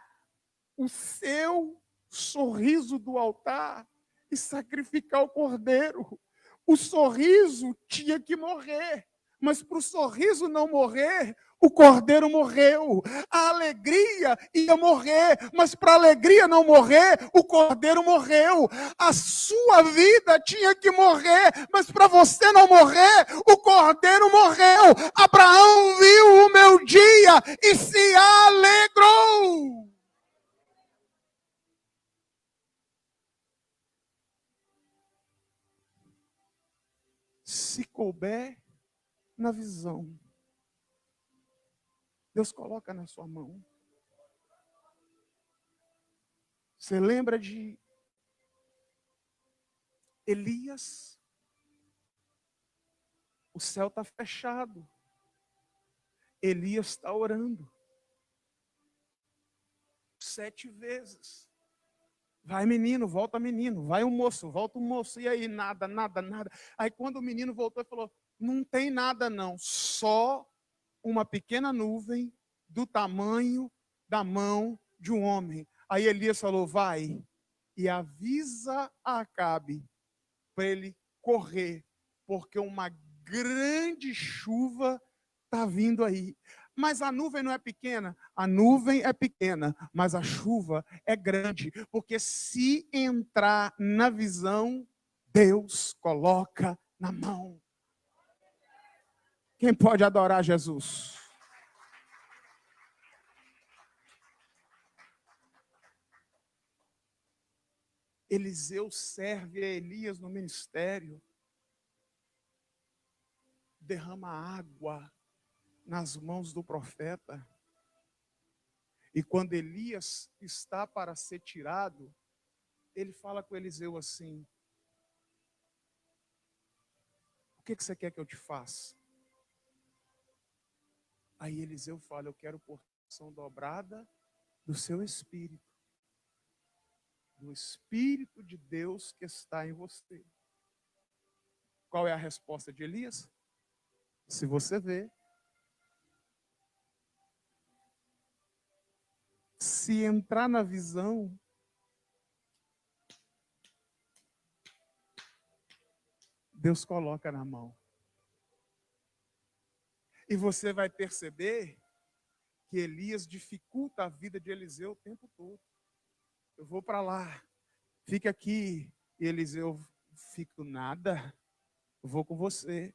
Speaker 1: o seu sorriso do altar e sacrificar o cordeiro. O sorriso tinha que morrer, mas para o sorriso não morrer, o cordeiro morreu. A alegria ia morrer, mas para a alegria não morrer, o cordeiro morreu. A sua vida tinha que morrer, mas para você não morrer, o cordeiro morreu. Abraão viu o meu dia e se alegrou. Se couber na visão, Deus coloca na sua mão. Você lembra de Elias? O céu está fechado. Elias está orando 7 vezes. Vai menino, volta menino. Vai o moço, volta o moço. E aí, nada, nada, nada. Aí quando o menino voltou, ele falou: não tem nada não, só uma pequena nuvem do tamanho da mão de um homem. Aí Elias falou: vai e avisa a Acabe para ele correr, porque uma grande chuva está vindo aí. Mas a nuvem não é pequena, a nuvem é pequena, mas a chuva é grande, porque se entrar na visão, Deus coloca na mão. Quem pode adorar Jesus? Eliseu serve a Elias no ministério, derrama água nas mãos do profeta. E quando Elias está para ser tirado, ele fala com Eliseu assim: o que você quer que eu te faça? Aí Eliseu fala: eu quero porção dobrada do seu espírito, do Espírito de Deus que está em você. Qual é a resposta de Elias? Se você vê, se entrar na visão, Deus coloca na mão. E você vai perceber que Elias dificulta a vida de Eliseu o tempo todo. Eu vou para lá, fica aqui. E Eliseu, fico nada, eu vou com você.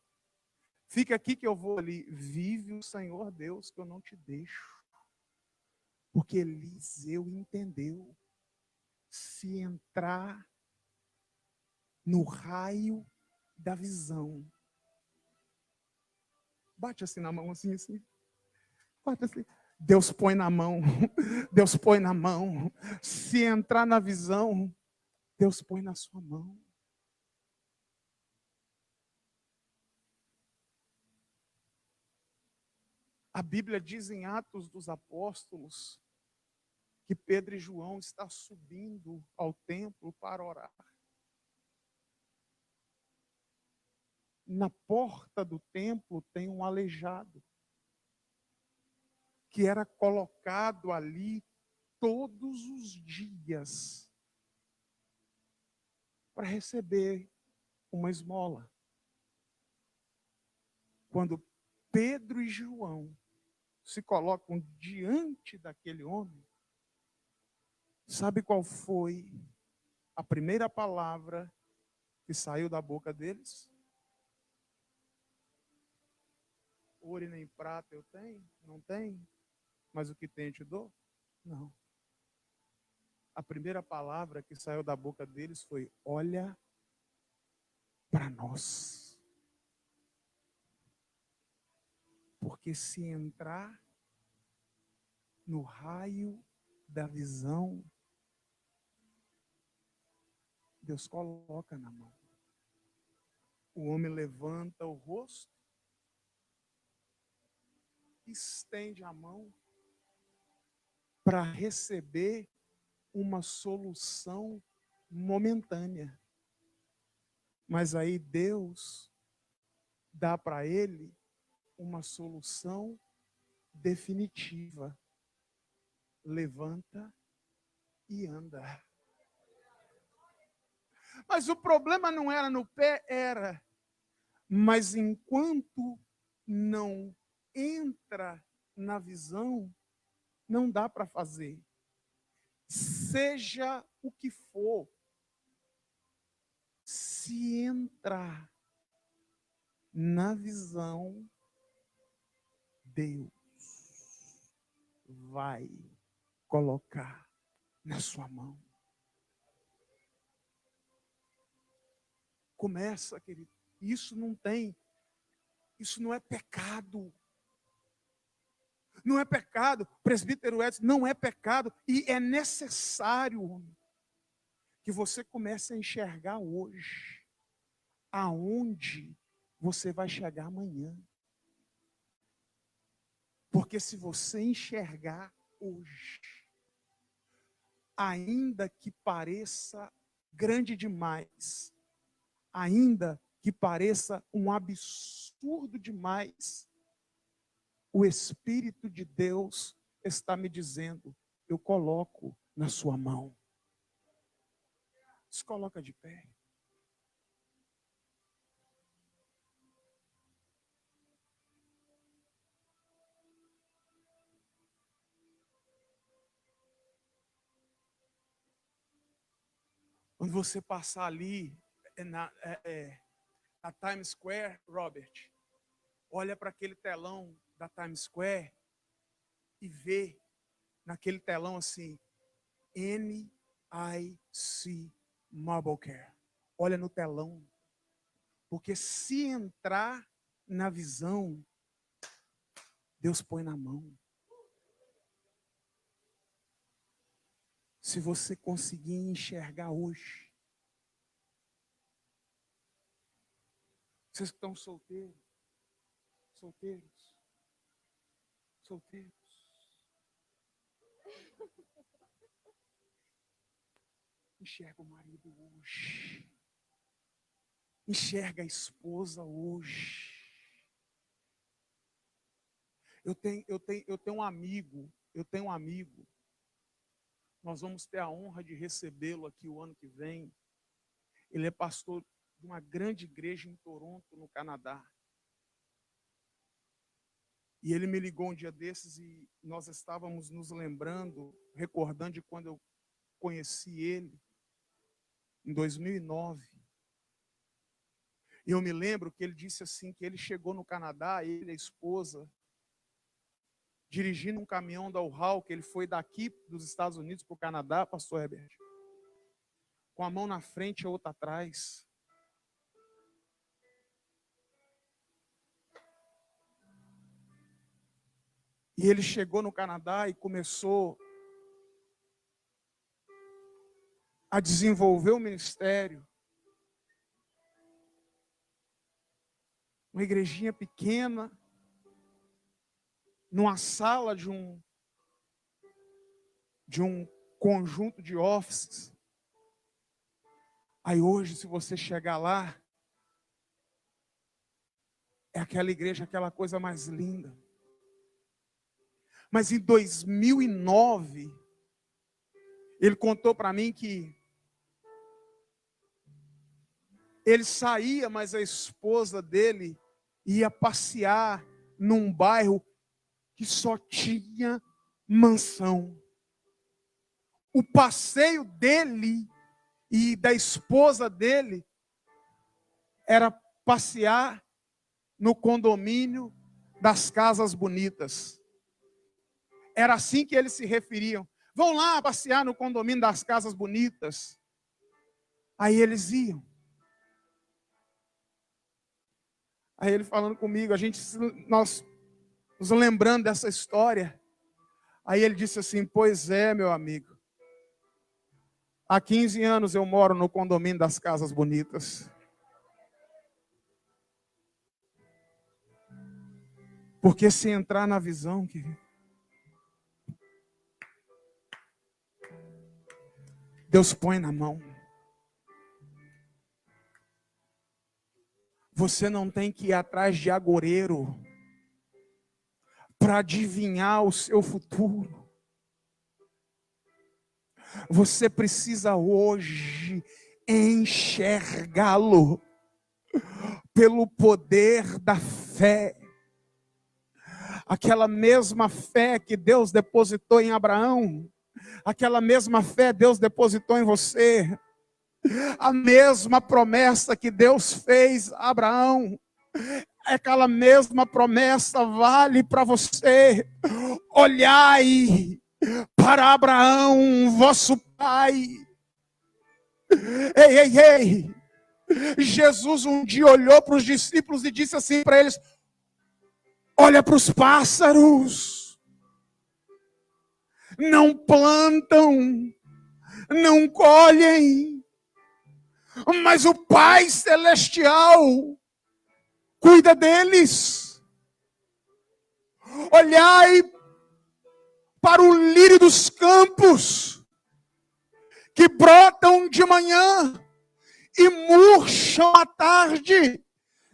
Speaker 1: Fica aqui que eu vou ali. Vive o Senhor Deus que eu não te deixo. Porque Eliseu entendeu. Se entrar no raio da visão. Bate assim na mão, assim. Bate assim. Deus põe na mão. Deus põe na mão. Se entrar na visão, Deus põe na sua mão. A Bíblia diz em Atos dos Apóstolos que Pedro e João estão subindo ao templo para orar. Na porta do templo tem um aleijado, que era colocado ali todos os dias para receber uma esmola. Quando Pedro e João se colocam diante daquele homem, sabe qual foi a primeira palavra que saiu da boca deles? Ouro e nem prata eu tenho? Não tenho? Mas o que tenho eu te dou? Não. A primeira palavra que saiu da boca deles foi: olha para nós. Porque se entrar no raio da visão, Deus coloca na mão. O homem levanta o rosto, estende a mão para receber uma solução momentânea. Mas aí Deus dá para ele uma solução definitiva. Levanta e anda. Mas o problema não era no pé, era. Mas enquanto não entra na visão, não dá para fazer. Seja o que for, se entrar na visão, Deus vai colocar na sua mão. Começa, querido. Isso não é pecado. Não é pecado, presbítero Edson, não é pecado. E é necessário que você comece a enxergar hoje aonde você vai chegar amanhã. Porque se você enxergar hoje, ainda que pareça grande demais, ainda que pareça um absurdo demais, o Espírito de Deus, está me dizendo, eu coloco na sua mão. Se coloca de pé. Quando você passar ali na Times Square, Robert, olha para aquele telão da Times Square e vê naquele telão assim, NIC Marblecare. Olha no telão. Porque se entrar na visão, Deus põe na mão. Se você conseguir enxergar hoje, vocês que estão solteiros, enxerga o marido hoje. Enxerga a esposa hoje. Eu tenho um amigo, nós vamos ter a honra de recebê-lo aqui o ano que vem. Ele é pastor de uma grande igreja em Toronto, no Canadá. E ele me ligou um dia desses e nós estávamos nos lembrando, recordando de quando eu conheci ele, em 2009. E eu me lembro que ele disse assim, que ele chegou no Canadá, ele e a esposa, dirigindo um caminhão da U-Haul, que ele foi daqui dos Estados Unidos para o Canadá, pastor Herbert, com a mão na frente e a outra atrás. E ele chegou no Canadá e começou a desenvolver o ministério. Uma igrejinha pequena, numa sala de um conjunto de offices. Aí hoje, se você chegar lá, é aquela igreja, aquela coisa mais linda. Mas em 2009, ele contou para mim que ele saía, mas a esposa dele ia passear num bairro que só tinha mansão. O passeio dele e da esposa dele era passear no condomínio das Casas Bonitas. Era assim que eles se referiam. Vão lá passear no condomínio das Casas Bonitas. Aí eles iam. Aí ele falando comigo, nós nos lembrando dessa história. Aí ele disse assim, pois é, meu amigo. Há 15 anos eu moro no condomínio das Casas Bonitas. Porque se entrar na visão, querido, Deus põe na mão. Você não tem que ir atrás de agoureiro para adivinhar o seu futuro. Você precisa hoje enxergá-lo pelo poder da fé. Aquela mesma fé que Deus depositou em Abraão, aquela mesma fé Deus depositou em você. A mesma promessa que Deus fez a Abraão, aquela mesma promessa vale para você. Olhai para Abraão, vosso pai. Ei. Jesus um dia olhou para os discípulos e disse assim para eles, olha para os pássaros. Não plantam, não colhem, mas o Pai Celestial cuida deles. Olhai para o lírio dos campos, que brotam de manhã e murcham à tarde.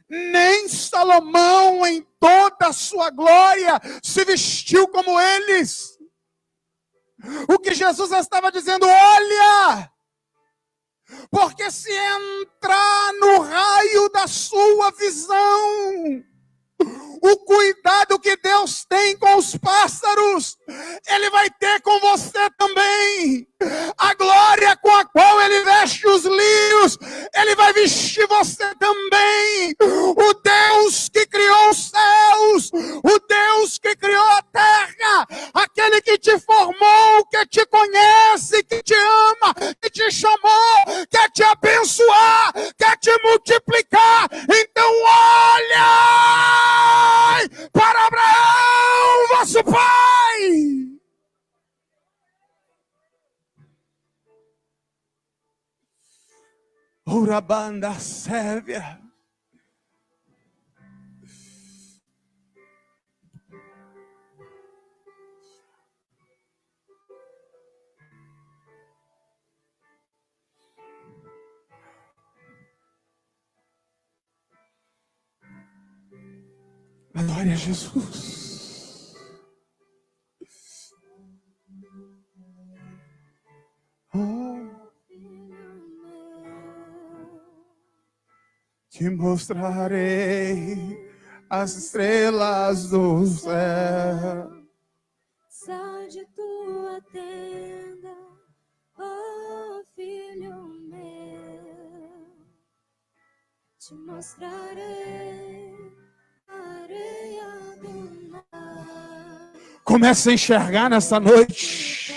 Speaker 1: Nem Salomão, em toda a sua glória, se vestiu como eles. O que Jesus estava dizendo, olha, porque se entrar no raio da sua visão, o cuidado que Deus tem com os pássaros, Ele vai ter com você também. A glória com a qual Ele veste os lírios, Ele vai vestir você também. O Deus que criou os céus, o Deus que criou a terra, aquele que te formou, que te conhece, que te ama, que te chamou, quer te abençoar, quer te multiplicar. Então olha para Abraão, vosso pai. Urabanda Sérvia. Glória a Jesus. Te mostrarei as estrelas do céu.
Speaker 2: Sai de tua tenda, ó filho meu. Te mostrarei a areia do mar.
Speaker 1: Comece a enxergar nessa noite.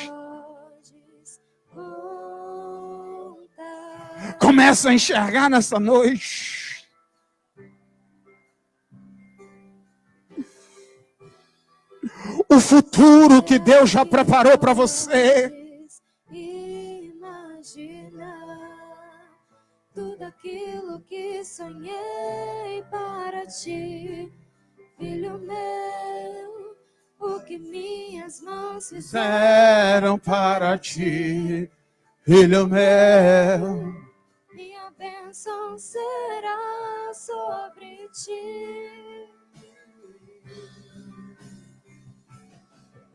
Speaker 1: Comece a enxergar nessa noite. O futuro que Deus já preparou para você.
Speaker 2: Imaginar tudo aquilo que sonhei para ti, filho meu, o que minhas mãos
Speaker 1: fizeram para ti, filho meu.
Speaker 2: Minha bênção será sobre ti.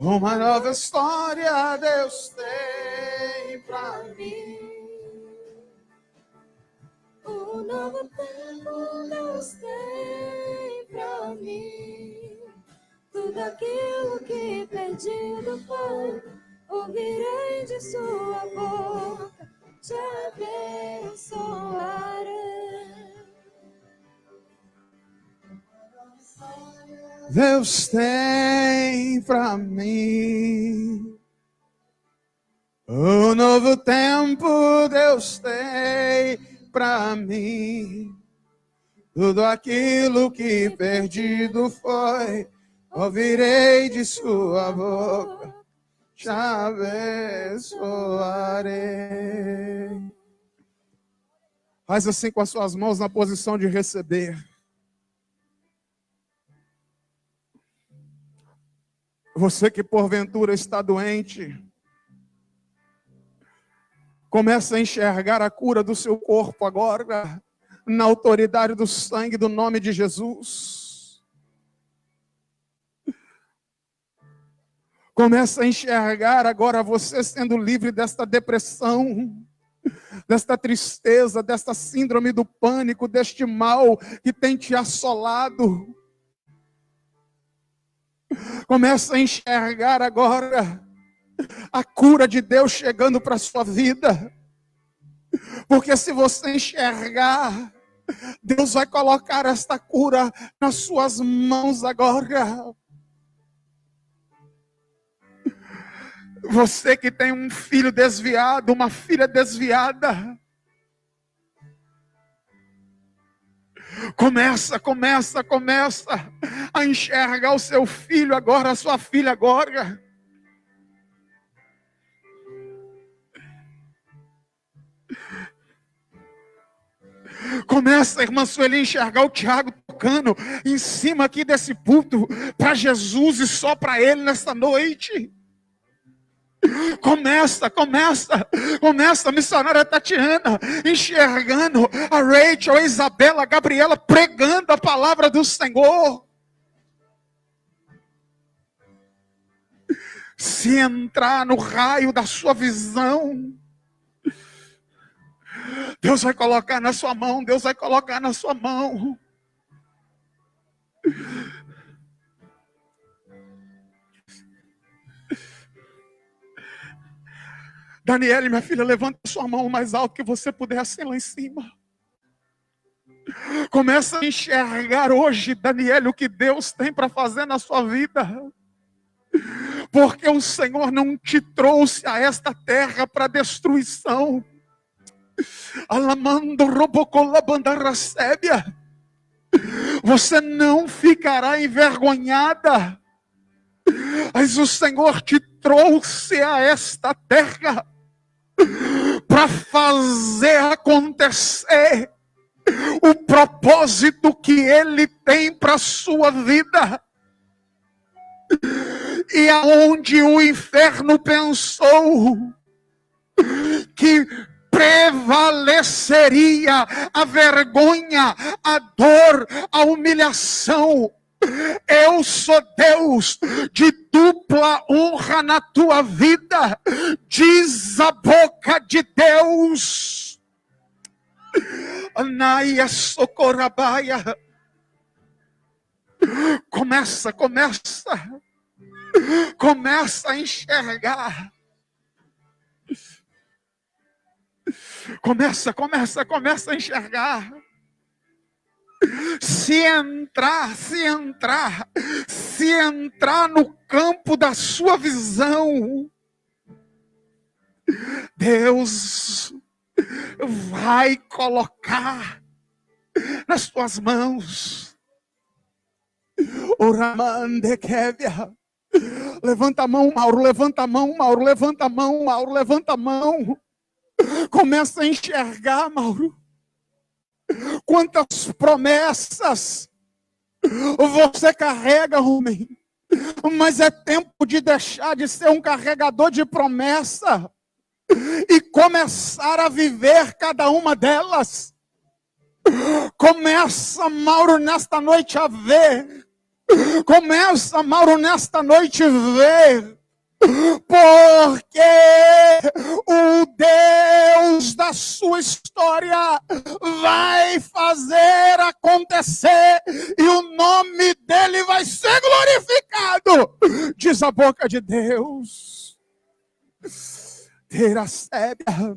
Speaker 1: Uma nova história Deus tem pra mim.
Speaker 2: Um novo tempo Deus tem pra mim. Tudo aquilo que perdido foi, ouvirei de sua boca, te abençoarei.
Speaker 1: Deus tem pra mim um novo tempo, Deus tem pra mim. Tudo aquilo que perdido foi, ouvirei de sua boca, te abençoarei. Faz assim com as suas mãos na posição de receber. Você que porventura está doente, começa a enxergar a cura do seu corpo agora, na autoridade do sangue do nome de Jesus. Começa a enxergar agora você sendo livre desta depressão, desta tristeza, desta síndrome do pânico, deste mal que tem te assolado. Começa a enxergar agora a cura de Deus chegando para a sua vida. Porque se você enxergar, Deus vai colocar esta cura nas suas mãos agora. Você que tem um filho desviado, uma filha desviada, começa a enxergar o seu filho agora, a sua filha agora. Começa, irmã Sueli, a enxergar o Tiago tocando em cima aqui desse púlpito para Jesus e só para ele nessa noite. Começa, a missionária Tatiana enxergando a Rachel, a Isabela, a Gabriela pregando a palavra do Senhor. Se entrar no raio da sua visão, Deus vai colocar na sua mão, Deus vai colocar na sua mão. Daniele, minha filha, levanta sua mão o mais alto que você puder, assim lá em cima. Começa a enxergar hoje, Daniele, o que Deus tem para fazer na sua vida. Porque o Senhor não te trouxe a esta terra para destruição. Alamando robocolabandarassébia. Você não ficará envergonhada. Mas o Senhor te trouxe a esta terra para fazer acontecer o propósito que Ele tem para a sua vida. E aonde o inferno pensou que prevaleceria a vergonha, a dor, a humilhação, eu sou Deus de dupla honra na tua vida, diz a boca de Deus. Anaia socorabaia. Começa a enxergar. Começa a enxergar. Se entrar no campo da sua visão, Deus vai colocar nas tuas mãos. Oramandequevia. Levanta a mão, Mauro, levanta a mão, Mauro, levanta a mão, Mauro, levanta a mão. Começa a enxergar, Mauro. Quantas promessas você carrega, homem. Mas é tempo de deixar de ser um carregador de promessa e começar a viver cada uma delas. Começa, Mauro, nesta noite a ver. Começa, Mauro, nesta noite a ver. Porque o Deus da sua história vai fazer acontecer e o nome dele vai ser glorificado, diz a boca de Deus. Terá sébia.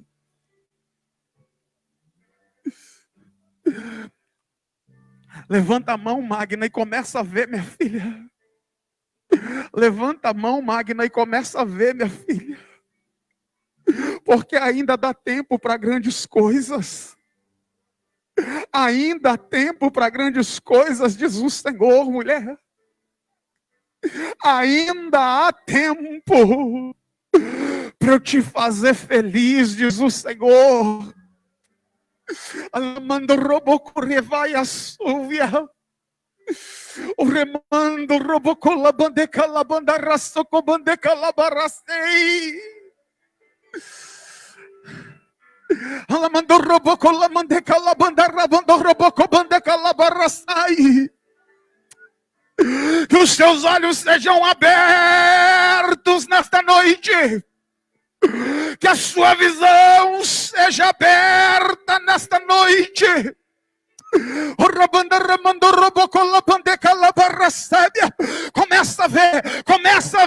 Speaker 1: Levanta a mão, Magna, e começa a ver, minha filha. Levanta a mão, Magna, e começa a ver, minha filha. Porque ainda dá tempo para grandes coisas. Ainda há tempo para grandes coisas, diz o Senhor, mulher. Ainda há tempo para eu te fazer feliz, diz o Senhor. Alamando robocorrevai a súvia. O remando robocola labanda raçoco bandeca labaracei. Alamando robocola mandeca labanda rabando roboco bandeca labaracai. Que os teus olhos sejam abertos nesta noite. Que a sua visão seja aberta nesta noite. Começa a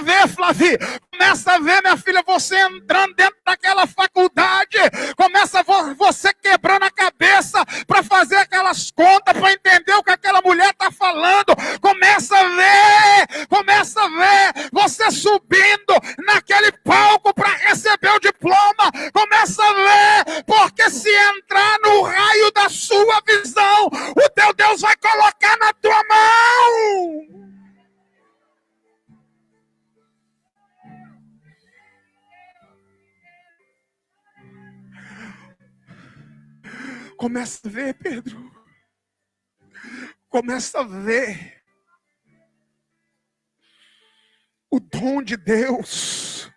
Speaker 1: ver, Flavi. Começa a ver, minha filha, você entrando dentro daquela faculdade. Começa você quebrando a cabeça para fazer aquelas contas, para entender o que aquela mulher está falando. Começa a ver você subindo naquele palco para receber o diploma. Começa a ver, porque se entrar no raio da sua visão, o teu Deus vai colocar na tua mão. Começa a ver, Pedro. Começa a ver o dom de Deus,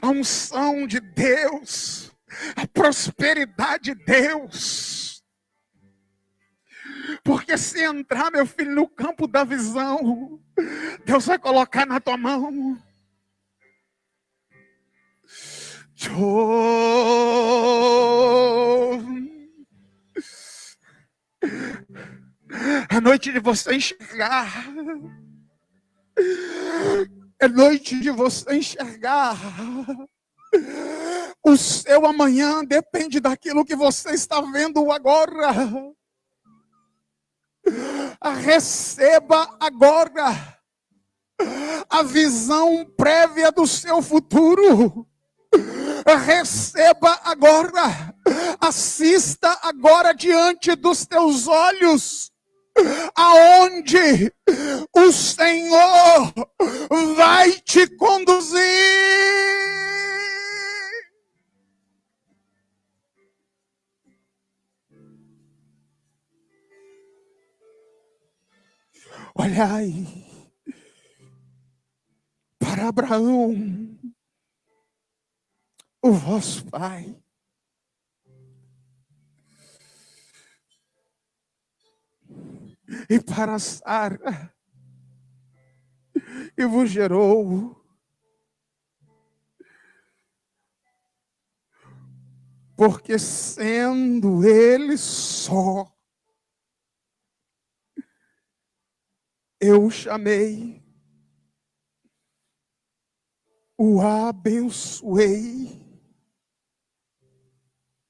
Speaker 1: a unção de Deus, a prosperidade de Deus. Porque se entrar, meu filho, no campo da visão, Deus vai colocar na tua mão. É noite de você enxergar. É noite de você enxergar. O seu amanhã depende daquilo que você está vendo agora. Receba agora a visão prévia do seu futuro. Receba agora. Assista agora diante dos teus olhos aonde o Senhor vai te conduzir. Olhai para Abraão, o vosso pai, e para Sara, e vos gerou. Porque sendo ele só, eu o chamei, o abençoei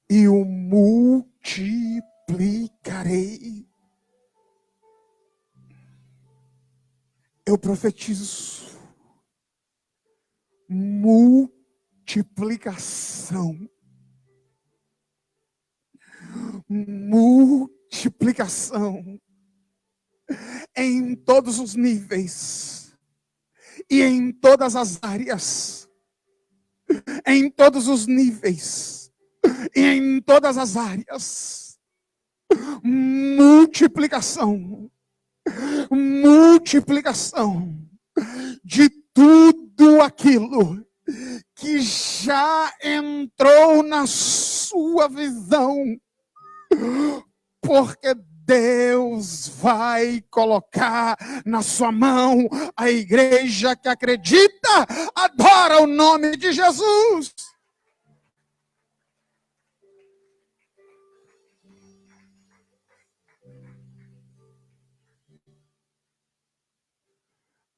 Speaker 1: e o multiplicarei. Eu profetizo multiplicação. Multiplicação em todos os níveis e em todas as áreas, em todos os níveis e em todas as áreas. Multiplicação, multiplicação de tudo aquilo que já entrou na sua visão, porque Deus vai colocar na sua mão a igreja que acredita, adora o nome de Jesus.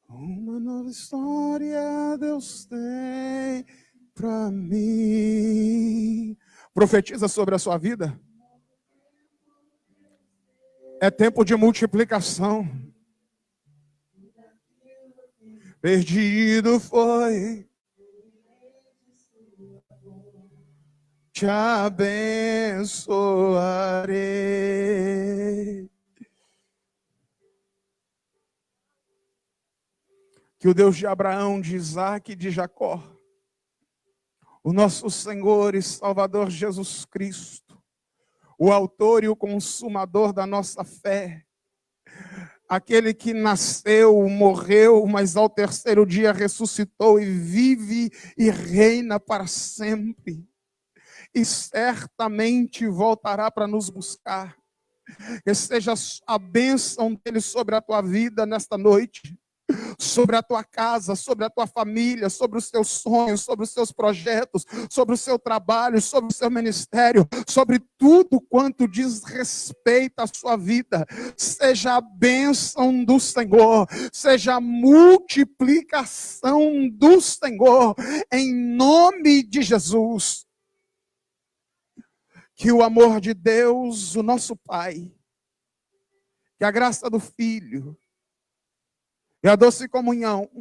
Speaker 1: Uma nova história Deus tem para mim. Profetiza sobre a sua vida. É tempo de multiplicação. Perdido foi, te abençoarei. Que o Deus de Abraão, de Isaac e de Jacó, o nosso Senhor e Salvador Jesus Cristo, o autor e o consumador da nossa fé, aquele que nasceu, morreu, mas ao terceiro dia ressuscitou e vive e reina para sempre, e certamente voltará para nos buscar. Que seja a bênção dele sobre a tua vida nesta noite, sobre a tua casa, sobre a tua família, sobre os teus sonhos, sobre os teus projetos, sobre o seu trabalho, sobre o seu ministério, sobre tudo quanto diz respeito à sua vida. Seja a bênção do Senhor, seja a multiplicação do Senhor, em nome de Jesus. Que o amor de Deus, o nosso Pai, que a graça do Filho, e a doce comunhão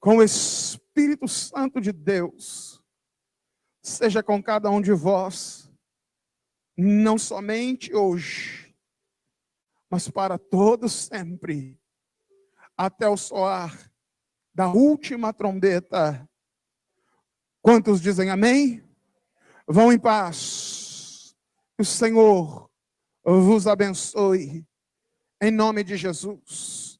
Speaker 1: com o Espírito Santo de Deus seja com cada um de vós, não somente hoje, mas para todos sempre, até o soar da última trombeta. Quantos dizem amém? Vão em paz. Que o Senhor vos abençoe, em nome de Jesus.